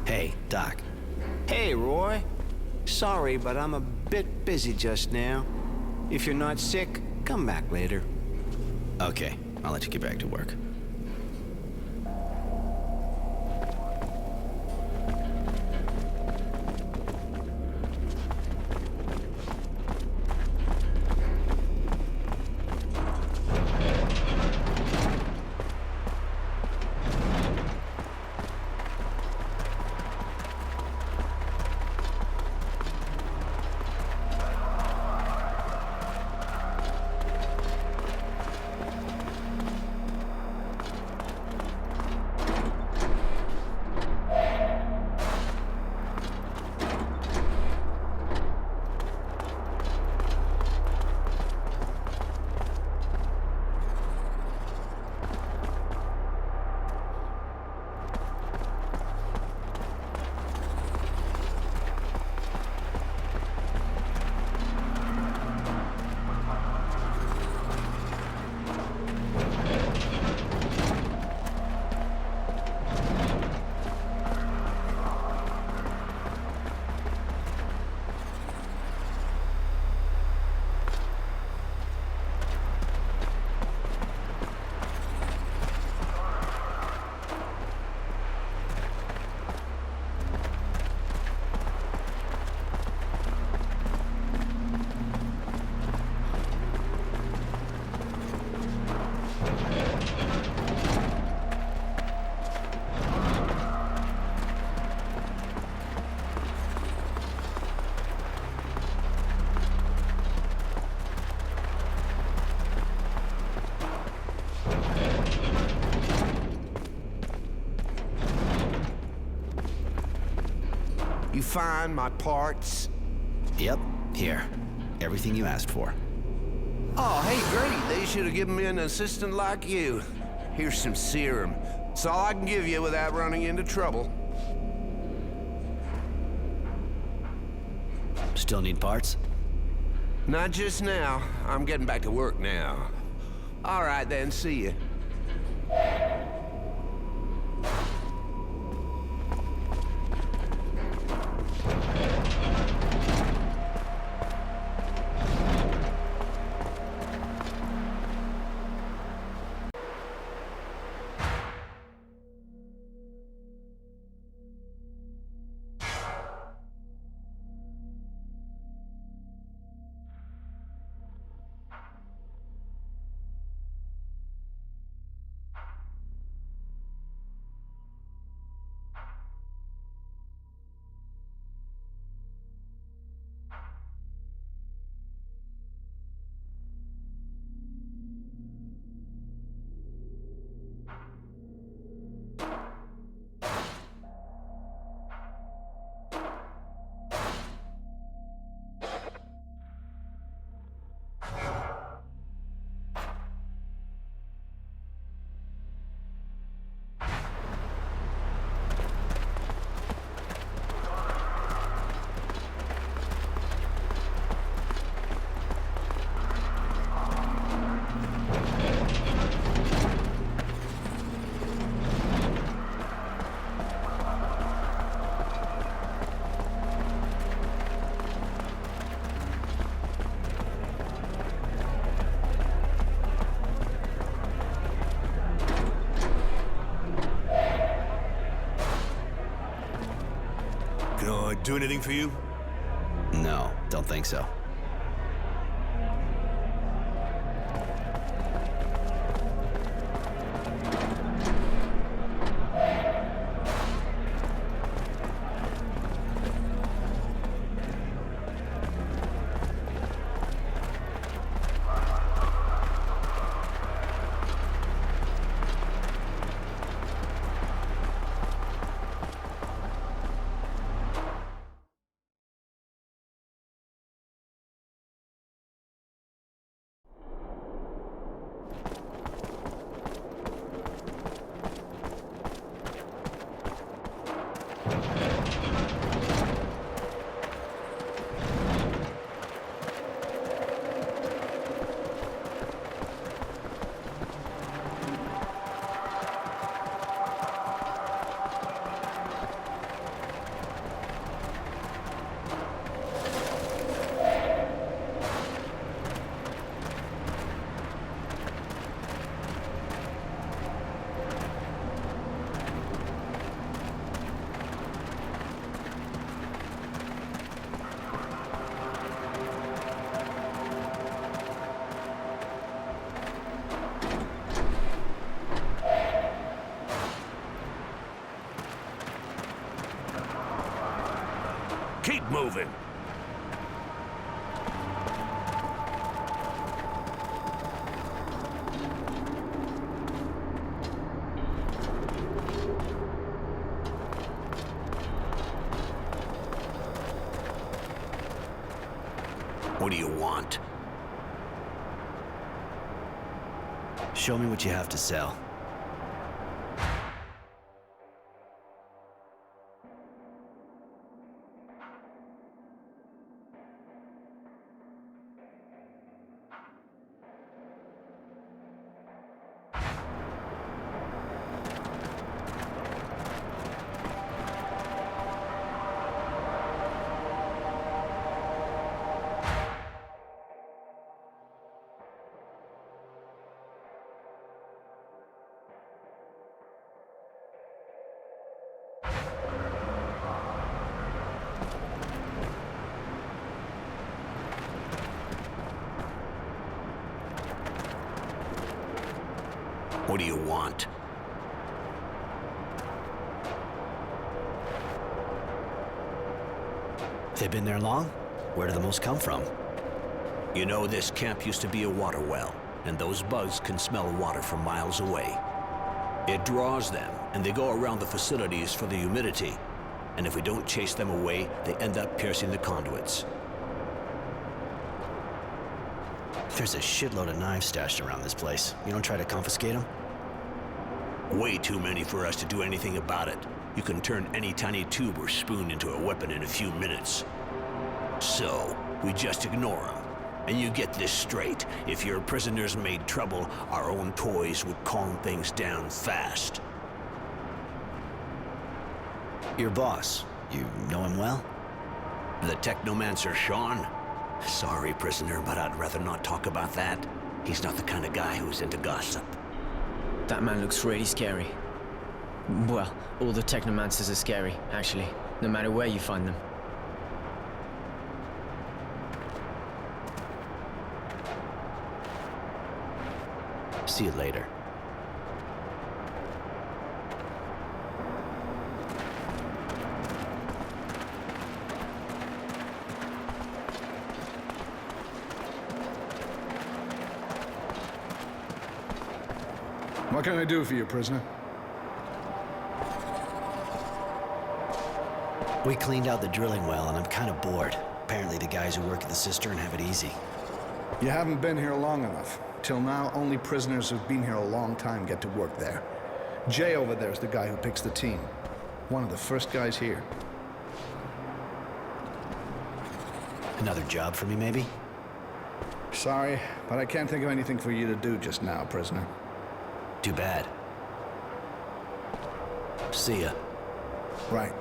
[SPEAKER 5] Hey, Doc.
[SPEAKER 8] Hey, Roy. Sorry, but I'm a bit busy just now. If you're not sick, come back later.
[SPEAKER 5] Okay, I'll let you get back to work.
[SPEAKER 6] You find my parts?
[SPEAKER 5] Yep, here. Everything you asked for.
[SPEAKER 6] Oh, hey, great. They should have given me an assistant like you. Here's some serum. It's all I can give you without running into trouble.
[SPEAKER 5] Still need parts?
[SPEAKER 6] Not just now. I'm getting back to work now. All right, then. See you.
[SPEAKER 12] Can I do anything for you?
[SPEAKER 5] No, don't think so.
[SPEAKER 12] Keep moving.
[SPEAKER 4] What do you want?
[SPEAKER 5] Show me what you have to sell.
[SPEAKER 4] What do you want?
[SPEAKER 5] They've been there long? Where do the most come from?
[SPEAKER 4] You know, this camp used to be a water well, and those bugs can smell water from miles away. It draws them, and they go around the facilities for the humidity.
[SPEAKER 13] And if we don't chase them away, they end up piercing the conduits.
[SPEAKER 5] There's a shitload of knives stashed around this place. You don't try to confiscate them?
[SPEAKER 13] Way too many for us to do anything about it. You can turn any tiny tube or spoon into a weapon in a few minutes. So, we just ignore them. And you get this straight. If your prisoners made trouble, our own toys would calm things down fast.
[SPEAKER 5] Your boss, you know him well?
[SPEAKER 13] The technomancer Sean? Sorry, prisoner, but I'd rather not talk about that. He's not the kind of guy who's into gossip.
[SPEAKER 1] That man looks really scary. Well, all the technomancers are scary, actually, no matter where you find them.
[SPEAKER 5] See you later.
[SPEAKER 10] What can I do for you, prisoner?
[SPEAKER 5] We cleaned out the drilling well, and I'm kind of bored. Apparently the guys who work at the cistern have it easy.
[SPEAKER 10] You haven't been here long enough. Till now, only prisoners who've been here a long time get to work there. Jay over there is the guy who picks the team. One of the first guys here.
[SPEAKER 5] Another job for me, maybe?
[SPEAKER 10] Sorry, but I can't think of anything for you to do just now, prisoner.
[SPEAKER 5] Too bad. See ya.
[SPEAKER 10] Right.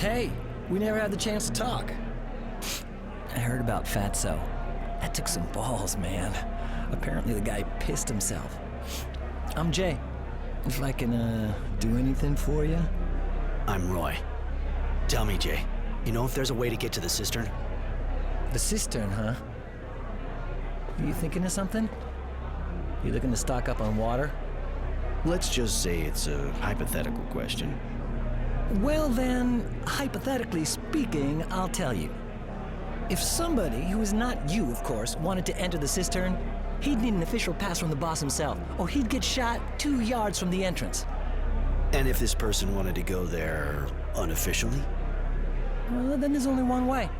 [SPEAKER 20] Hey, we never had the chance to talk. I heard about Fatso. That took some balls, man. Apparently the guy pissed himself. I'm Jay. If I can, do anything for you?
[SPEAKER 5] I'm Roy. Tell me, Jay, you know if there's a way to get to the cistern?
[SPEAKER 20] The cistern, huh? Are you thinking of something? You looking to stock up on water?
[SPEAKER 5] Let's just say it's a hypothetical question.
[SPEAKER 20] Well then, hypothetically speaking, I'll tell you. If somebody, who is not you, of course, wanted to enter the cistern, he'd need an official pass from the boss himself, or he'd get shot 2 yards from the entrance.
[SPEAKER 5] And if this person wanted to go there unofficially?
[SPEAKER 20] Well, then there's only one way.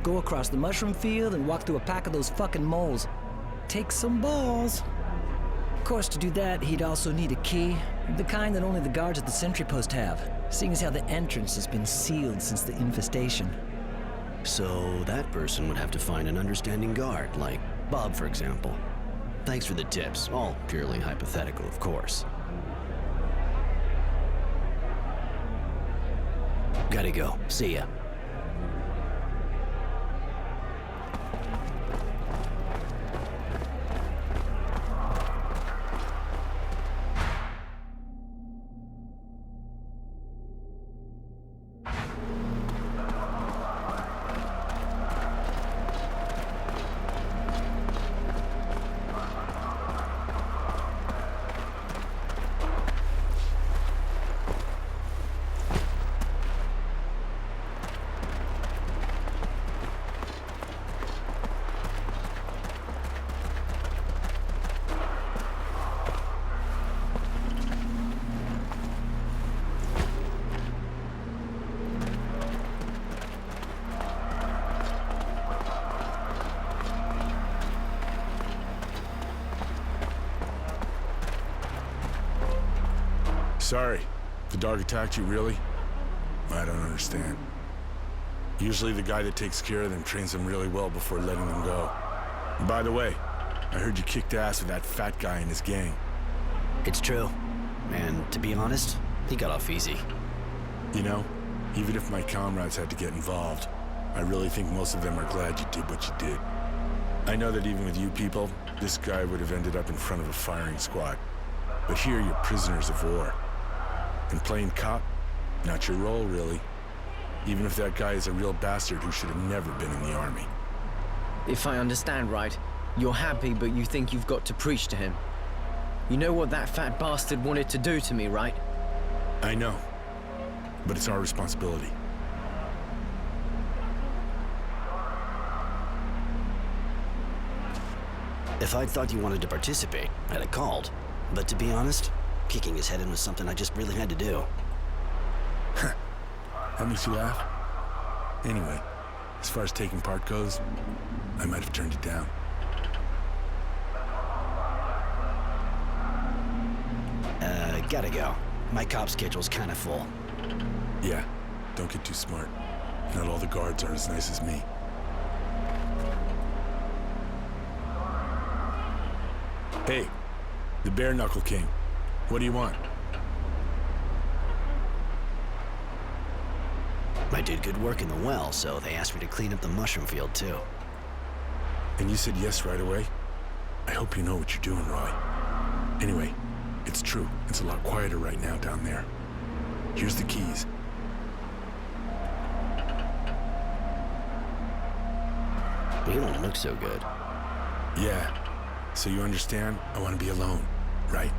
[SPEAKER 20] Go across the mushroom field and walk through a pack of those fucking moles. Take some balls. Of course, to do that, he'd also need a key, the kind that only the guards at the sentry post have, seeing as how the entrance has been sealed since the infestation.
[SPEAKER 5] So that person would have to find an understanding guard, like Bob, for example. Thanks for the tips, all purely hypothetical, of course. Gotta go. See ya.
[SPEAKER 19] Sorry. The dog attacked you, really? I don't understand. Usually the guy that takes care of them trains them really well before letting them go. And by the way, I heard you kicked ass with that fat guy and his gang.
[SPEAKER 5] It's true. And to be honest, he got off easy.
[SPEAKER 19] You know, even if my comrades had to get involved, I really think most of them are glad you did what you did. I know that even with you people, this guy would have ended up in front of a firing squad. But here you're prisoners of war. And playing cop, not your role, really. Even if that guy is a real bastard who should have never been in the army.
[SPEAKER 1] If I understand right, you're happy, but you think you've got to preach to him. You know what that fat bastard wanted to do to me, right?
[SPEAKER 19] I know. But it's our responsibility.
[SPEAKER 5] If I'd thought you wanted to participate, I'd have called. But to be honest, kicking his head in was something I just really had to do.
[SPEAKER 19] That makes you laugh? Anyway, as far as taking part goes, I might have turned it down.
[SPEAKER 5] Gotta go. My cop schedule's kinda full.
[SPEAKER 19] Yeah, don't get too smart. Not all the guards are as nice as me. Hey, the Bare Knuckle King. What do you want?
[SPEAKER 5] I did good work in the well, so they asked me to clean up the mushroom field, too.
[SPEAKER 19] And you said yes right away? I hope you know what you're doing, Roy. Anyway, it's true. It's a lot quieter right now down there. Here's the keys.
[SPEAKER 5] You don't look so good.
[SPEAKER 19] Yeah. So you understand? I want to be alone, right?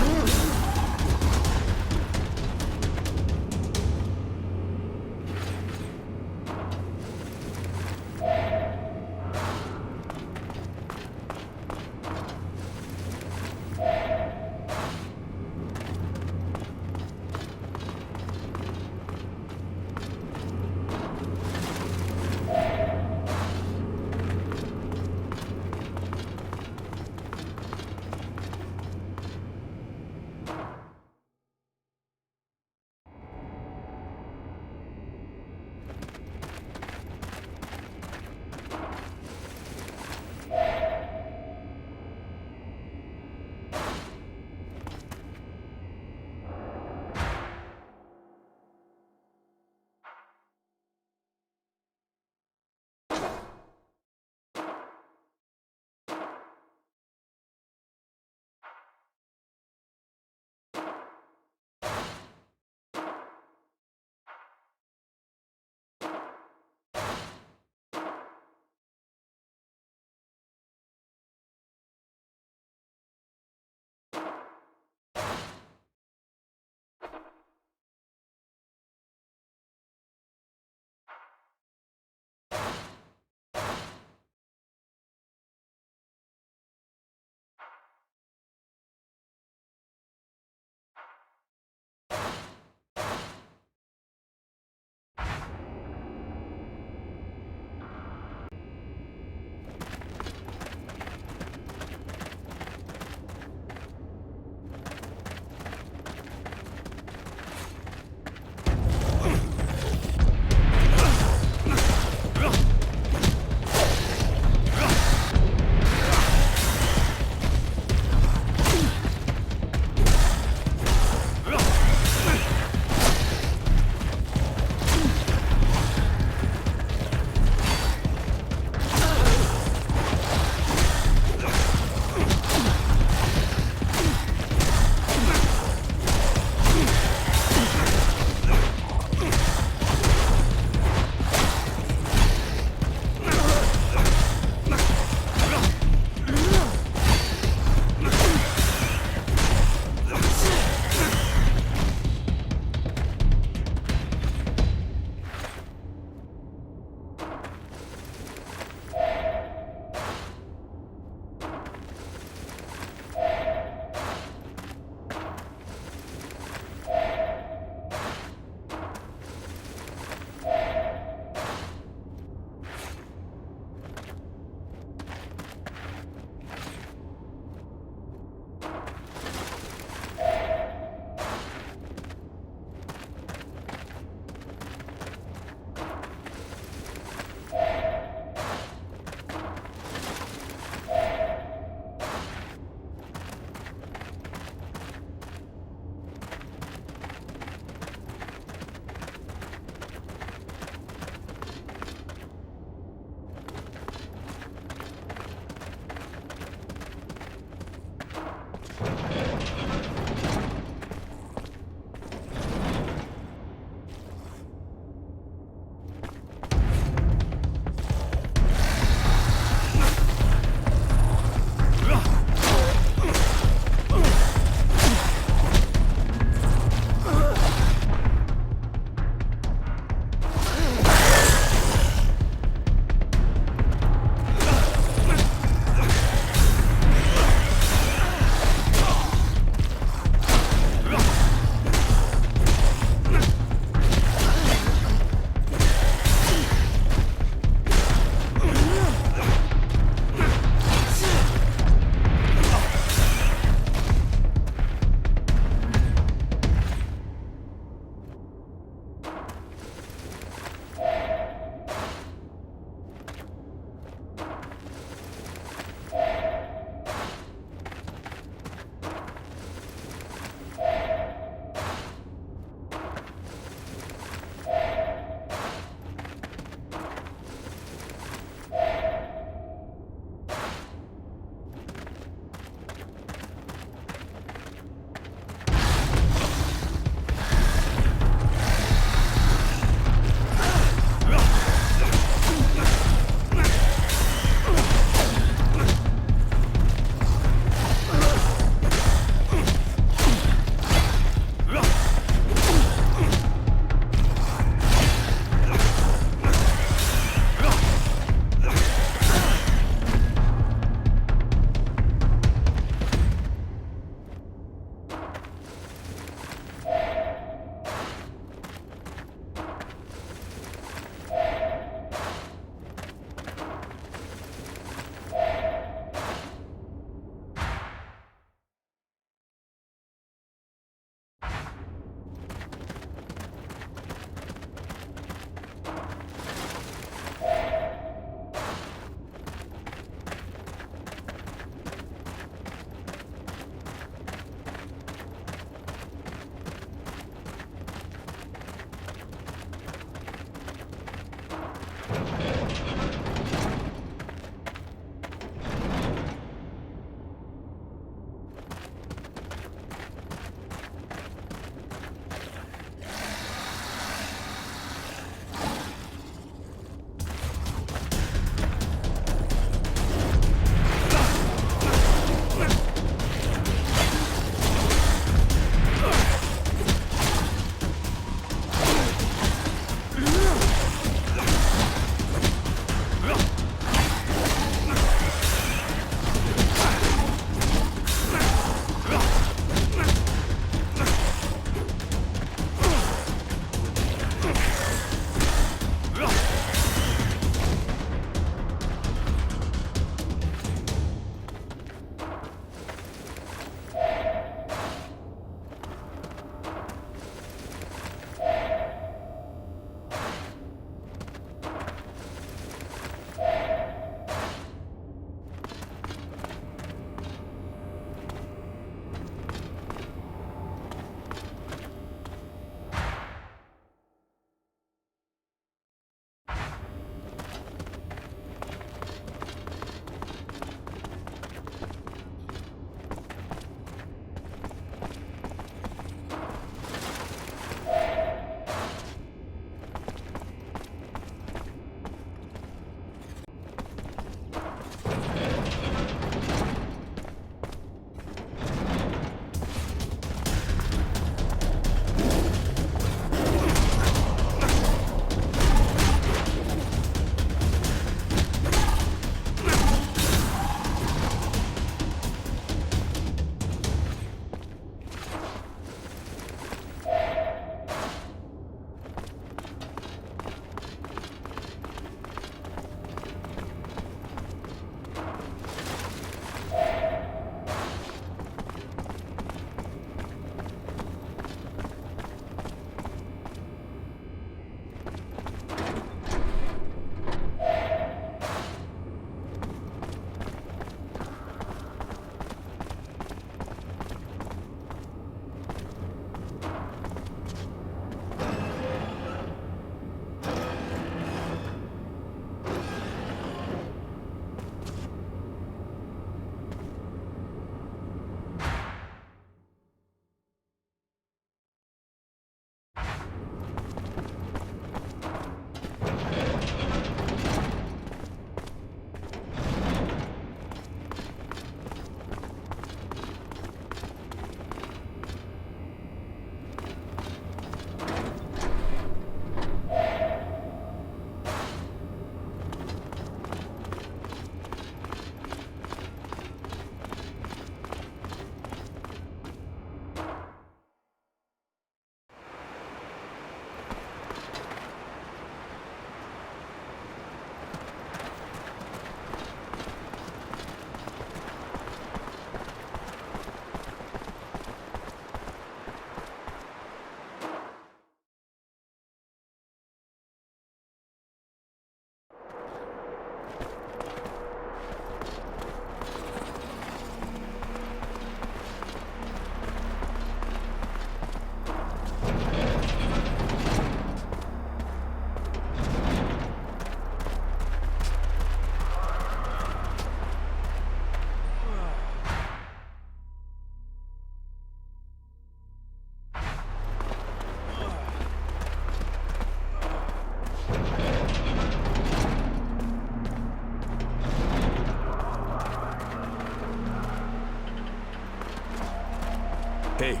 [SPEAKER 19] Hey,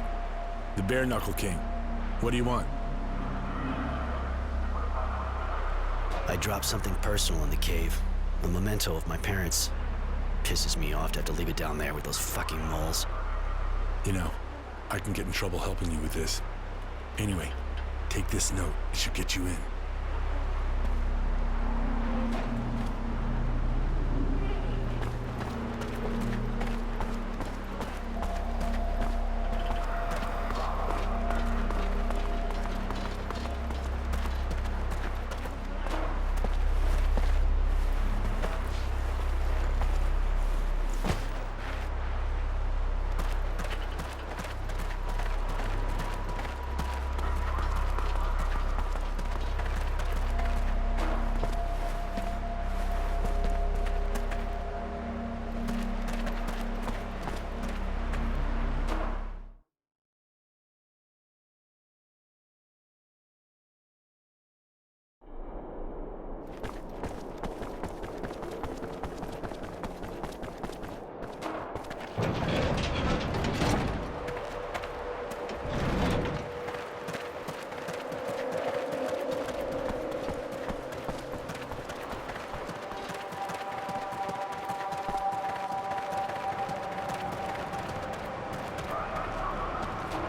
[SPEAKER 19] the Bare Knuckle King. What do you want?
[SPEAKER 5] I dropped something personal in the cave. A memento of my parents. Pisses me off to have to leave it down there with those fucking moles.
[SPEAKER 19] You know, I can get in trouble helping you with this. Anyway, take this note. It should get you in.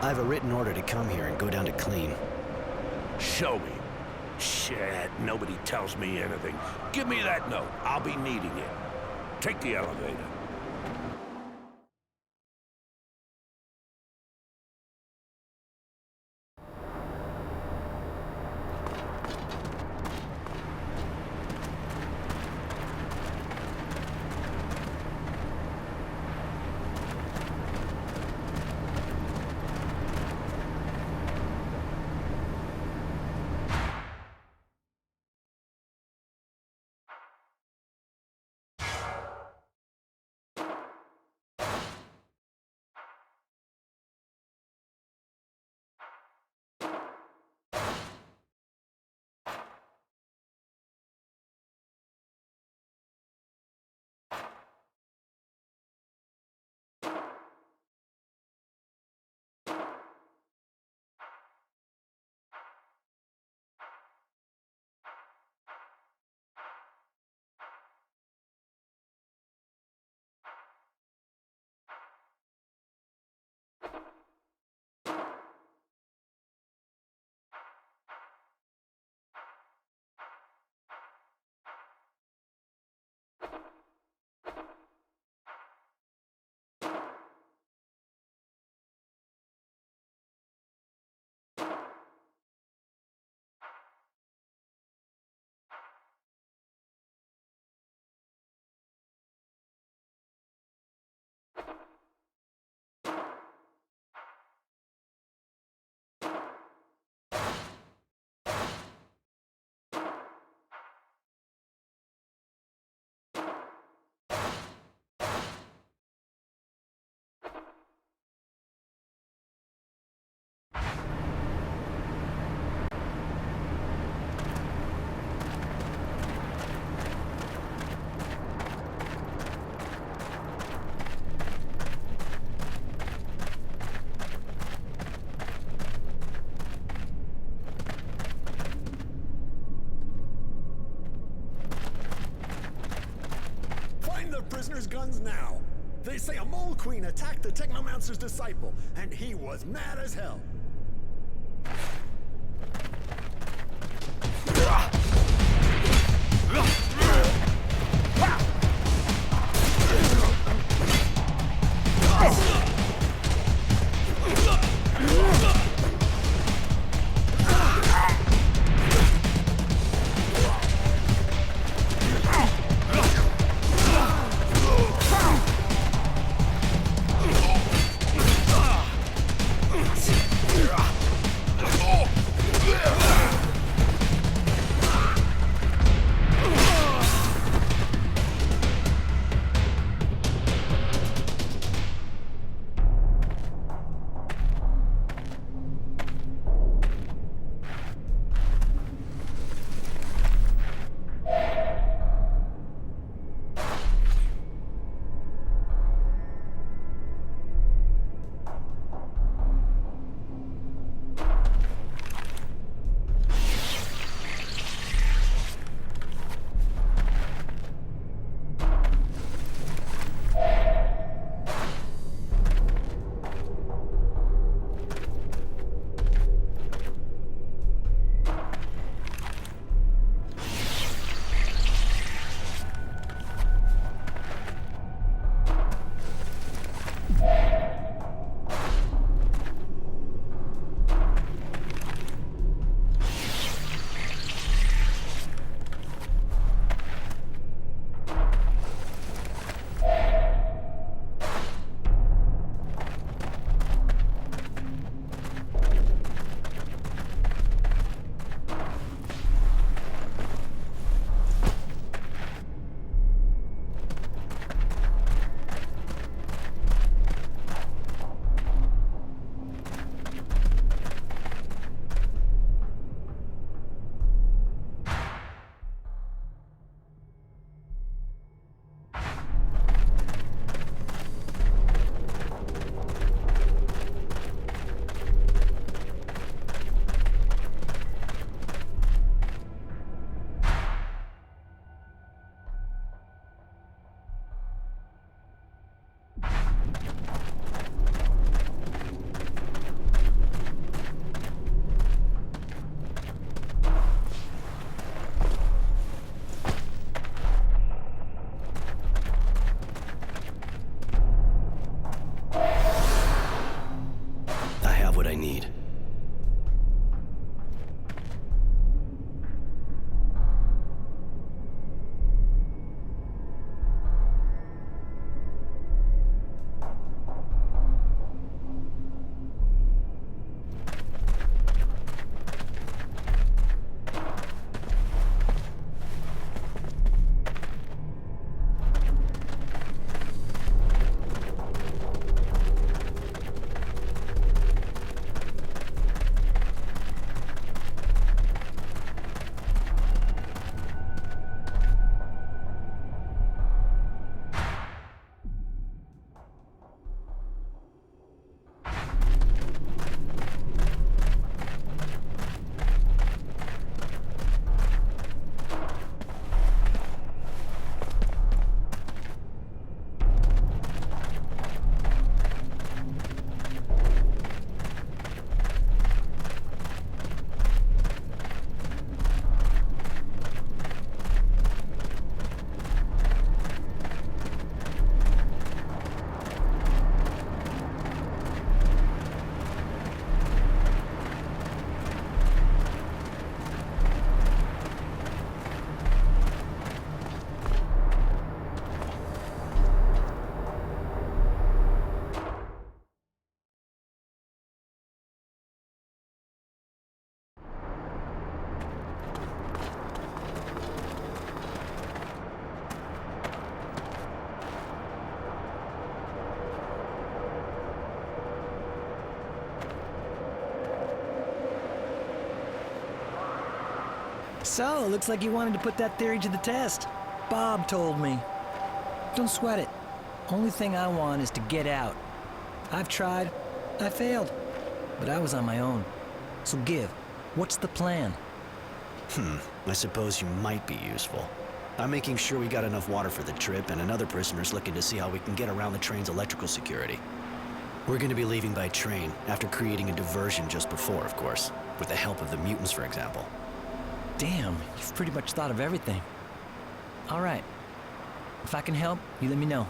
[SPEAKER 5] I have a written order to come here and go down to clean.
[SPEAKER 12] Show me. Shit, nobody tells me anything. Give me that note. I'll be needing it. Take the elevator.
[SPEAKER 21] Prisoners' guns now. They say a mole queen attacked the Technomancer's disciple, and he was mad as hell.
[SPEAKER 20] So, looks like you wanted to put that theory to the test. Bob told me. Don't sweat it. Only thing I want is to get out. I've tried. I failed. But I was on my own. So give. What's the plan?
[SPEAKER 5] I suppose you might be useful. I'm making sure we got enough water for the trip, and another prisoner's looking to see how we can get around the train's electrical security. We're gonna be leaving by train, after creating a diversion just before, of course. With the help of the mutants, for example.
[SPEAKER 20] Damn, you've pretty much thought of everything. All right. If I can help, you let me know.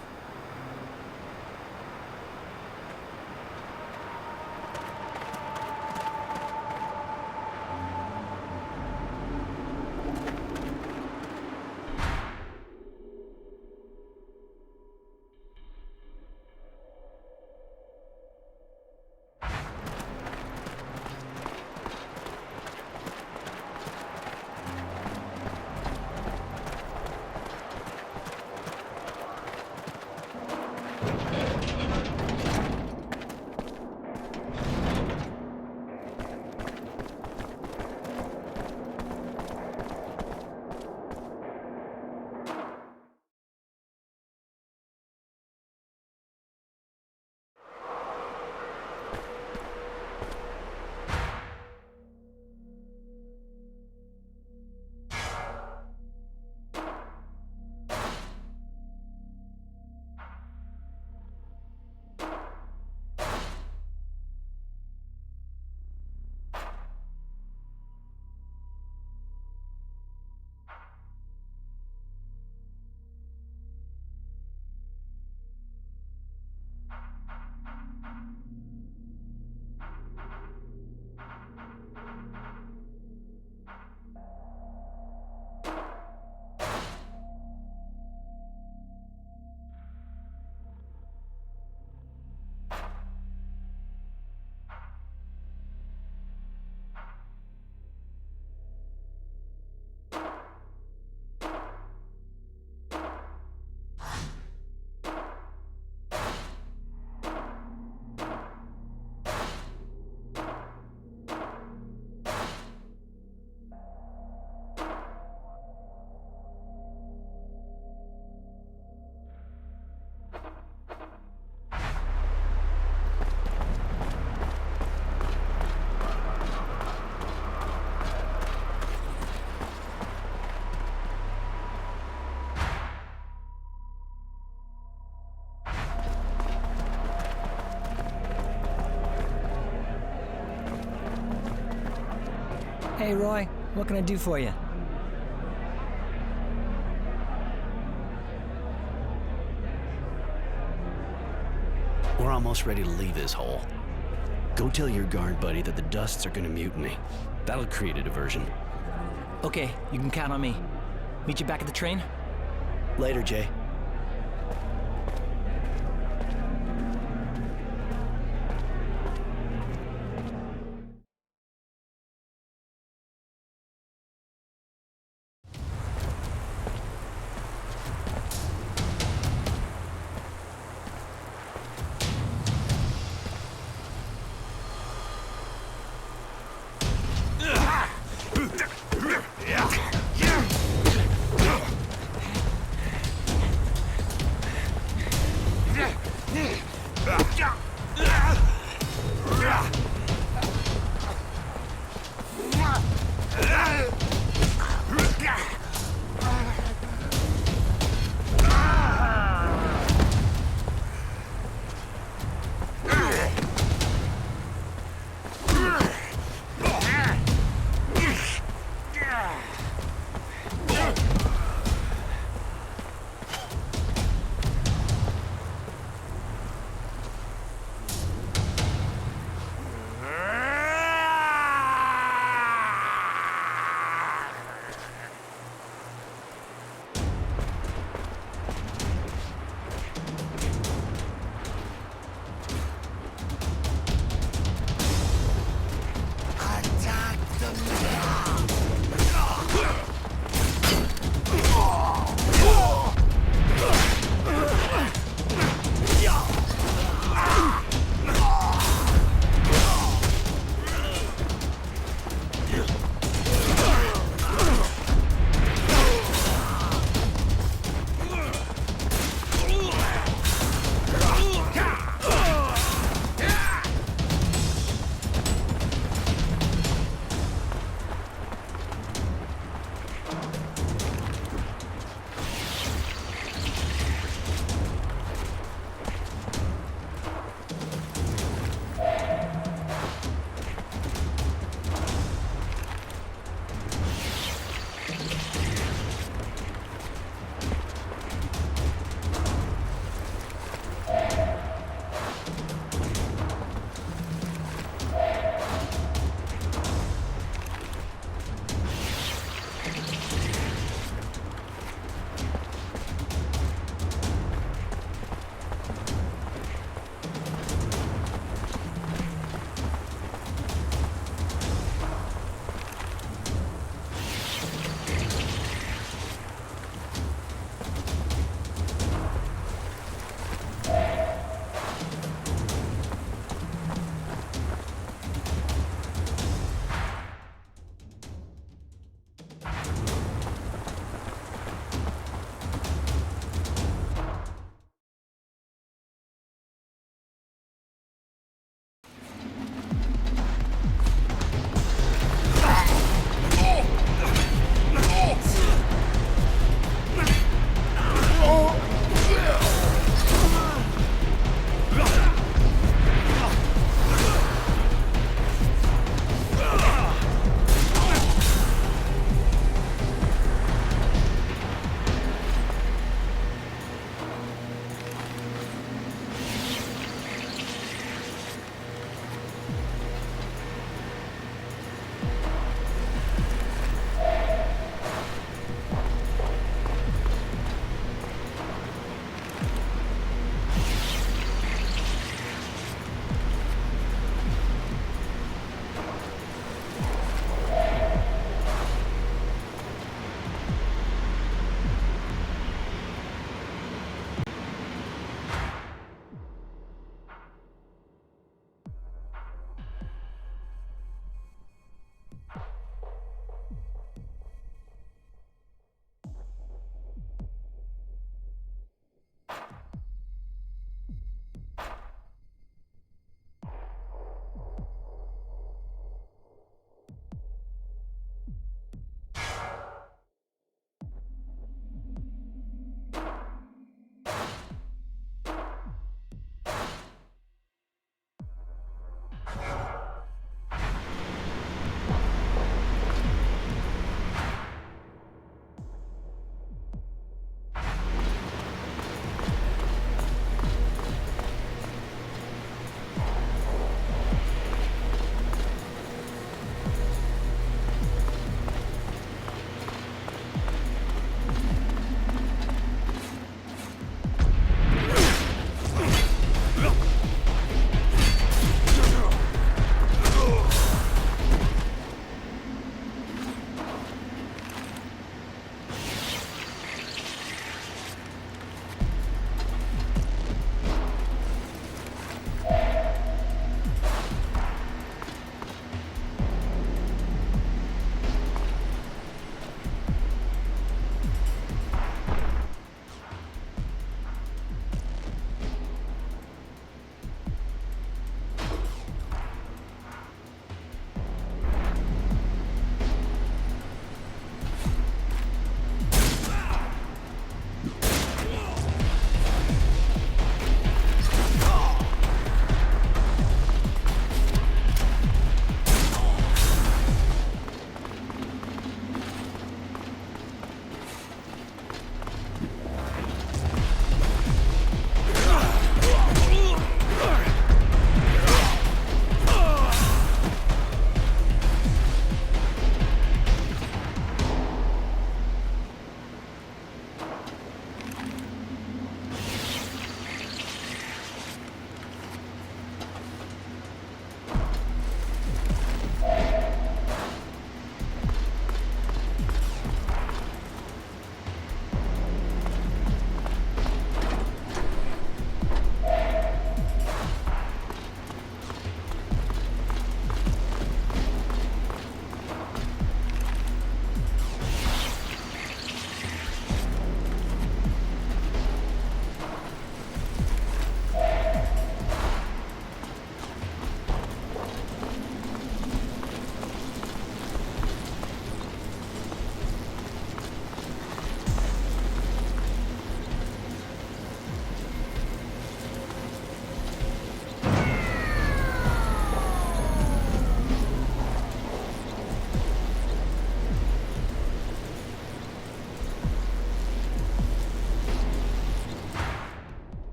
[SPEAKER 20] Hey, Roy, what can I do for you?
[SPEAKER 5] We're almost ready to leave this hole. Go tell your guard buddy that the Dusts are gonna mutiny. That'll create a diversion.
[SPEAKER 20] Okay, you can count on me. Meet you back at the train?
[SPEAKER 5] Later, Jay.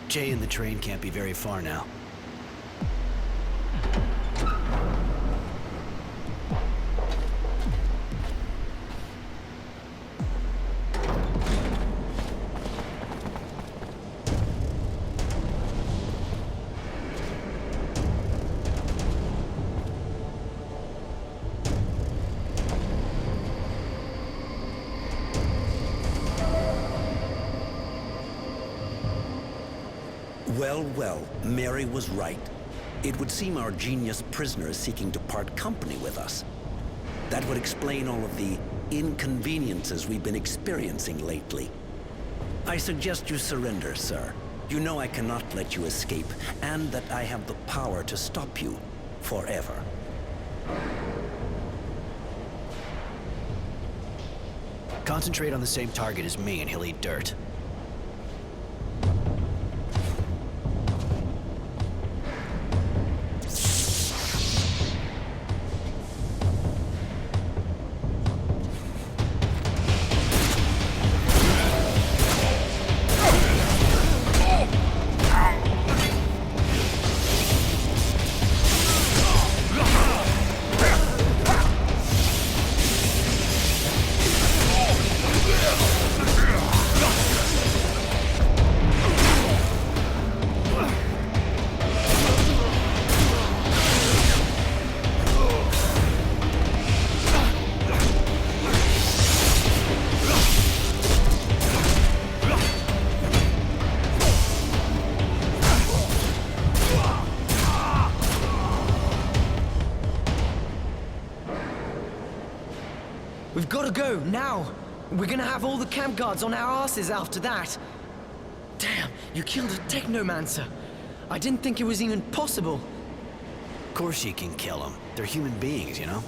[SPEAKER 5] Jay and the train can't be very far now.
[SPEAKER 13] Well, well, Mary was right. It would seem our genius prisoner is seeking to part company with us. That would explain all of the inconveniences we've been experiencing lately. I suggest you surrender, sir. You know I cannot let you escape, and that I have the power to stop you forever.
[SPEAKER 5] Concentrate on the same target as me and he'll eat dirt.
[SPEAKER 3] We've got to go, now! We're gonna have all the camp guards on our asses after that! Damn, you killed a technomancer! I didn't think it was even possible!
[SPEAKER 5] Of course you can kill them. They're human beings, you know?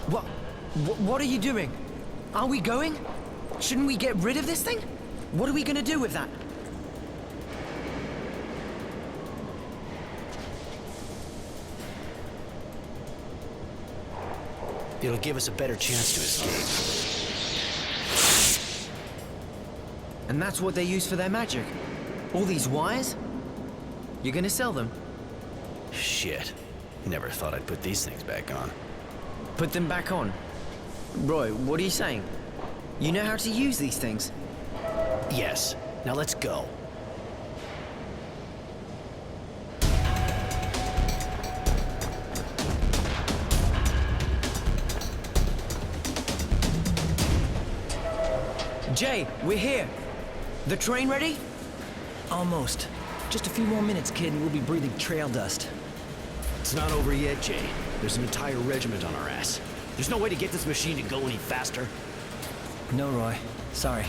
[SPEAKER 3] What are you doing? Are we going? Shouldn't we get rid of this thing? What are we gonna do with that?
[SPEAKER 5] It'll give us a better chance to escape.
[SPEAKER 3] And that's what they use for their magic? All these wires? You're gonna sell them?
[SPEAKER 5] Shit. Never thought I'd put these things back on.
[SPEAKER 3] Put them back on? Roy, what are you saying? You know how to use these things?
[SPEAKER 5] Yes. Now let's go.
[SPEAKER 3] Jay, we're here. The train ready?
[SPEAKER 20] Almost. Just a few more minutes, kid, and we'll be breathing trail dust.
[SPEAKER 5] It's not over yet, Jay. There's an entire regiment on our ass. There's no way to get this machine to go any faster.
[SPEAKER 20] No, Roy. Sorry.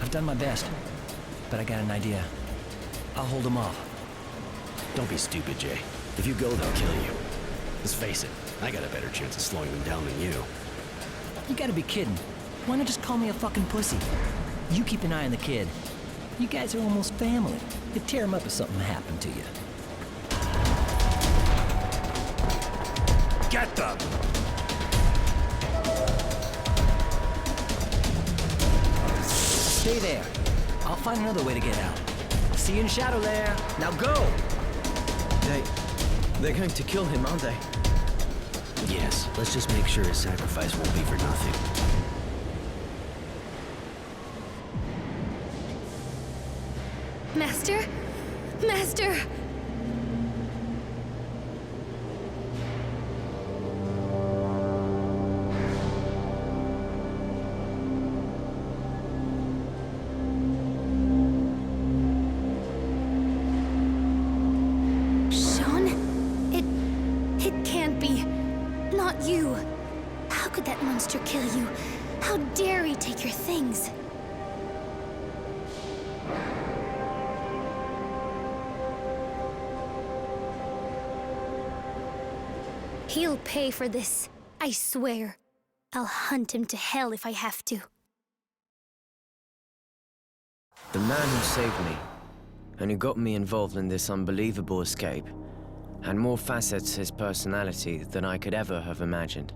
[SPEAKER 20] I've done my best. But I got an idea. I'll hold them off.
[SPEAKER 5] Don't be stupid, Jay. If you go, they'll kill you. Let's face it, I got a better chance of slowing them down than you.
[SPEAKER 20] You gotta be kidding. Why not just call me a fucking pussy? You keep an eye on the kid. You guys are almost family. You'd tear him up if something happened to you.
[SPEAKER 4] Get them!
[SPEAKER 20] Stay there. I'll find another way to get out. See you in shadow there. Now go!
[SPEAKER 3] They're going to kill him, aren't they?
[SPEAKER 5] Yes, let's just make sure his sacrifice won't be for nothing.
[SPEAKER 14] Master? Master! Sean? It can't be. Not you. How could that monster kill you? How dare he take your things? He'll pay for this, I swear. I'll hunt him to hell if I have to.
[SPEAKER 1] The man who saved me, and who got me involved in this unbelievable escape, had more facets to his personality than I could ever have imagined.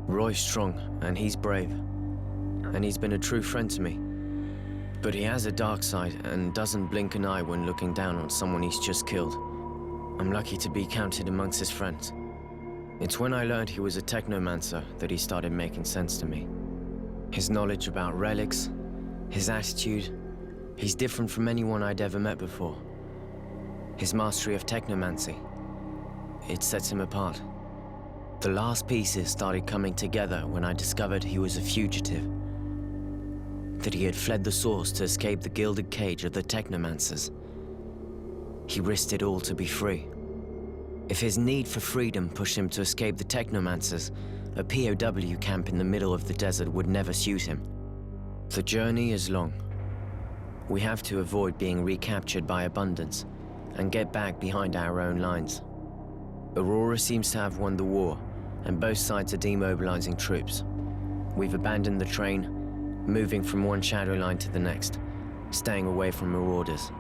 [SPEAKER 1] Roy's strong, and he's brave. And he's been a true friend to me. But he has a dark side and doesn't blink an eye when looking down on someone he's just killed. I'm lucky to be counted amongst his friends. It's when I learned he was a technomancer that he started making sense to me. His knowledge about relics, his attitude, he's different from anyone I'd ever met before. His mastery of technomancy, it sets him apart. The last pieces started coming together when I discovered he was a fugitive. That he had fled the source to escape the gilded cage of the technomancers. He risked it all to be free. If his need for freedom pushed him to escape the technomancers, a POW camp in the middle of the desert would never suit him. The journey is long. We have to avoid being recaptured by Abundance and get back behind our own lines. Aurora seems to have won the war, and both sides are demobilizing troops. We've abandoned the train, moving from one shadow line to the next, staying away from marauders.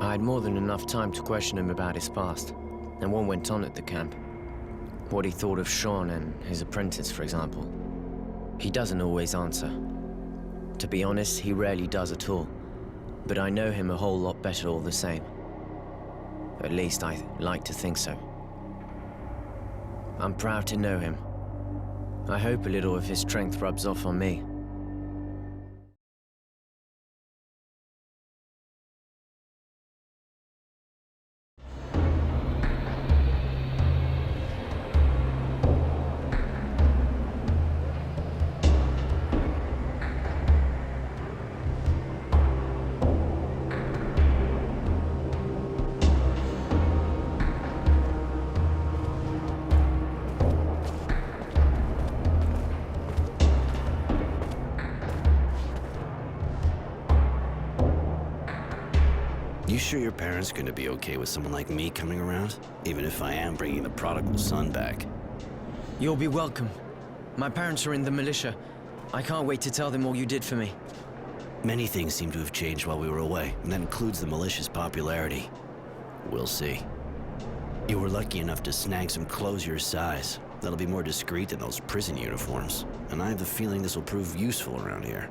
[SPEAKER 1] I had more than enough time to question him about his past, and what went on at the camp. What he thought of Sean and his apprentice, for example. He doesn't always answer. To be honest, he rarely does at all, but I know him a whole lot better all the same. At least I like to think so. I'm proud to know him. I hope a little of his strength rubs off on me.
[SPEAKER 5] You sure your parents are gonna be okay with someone like me coming around? Even if I am bringing the prodigal son back.
[SPEAKER 3] You'll be welcome. My parents are in the militia. I can't wait to tell them all you did for me.
[SPEAKER 5] Many things seem to have changed while we were away, and that includes the militia's popularity. We'll see. You were lucky enough to snag some clothes your size. That'll be more discreet than those prison uniforms, and I have the feeling this will prove useful around here.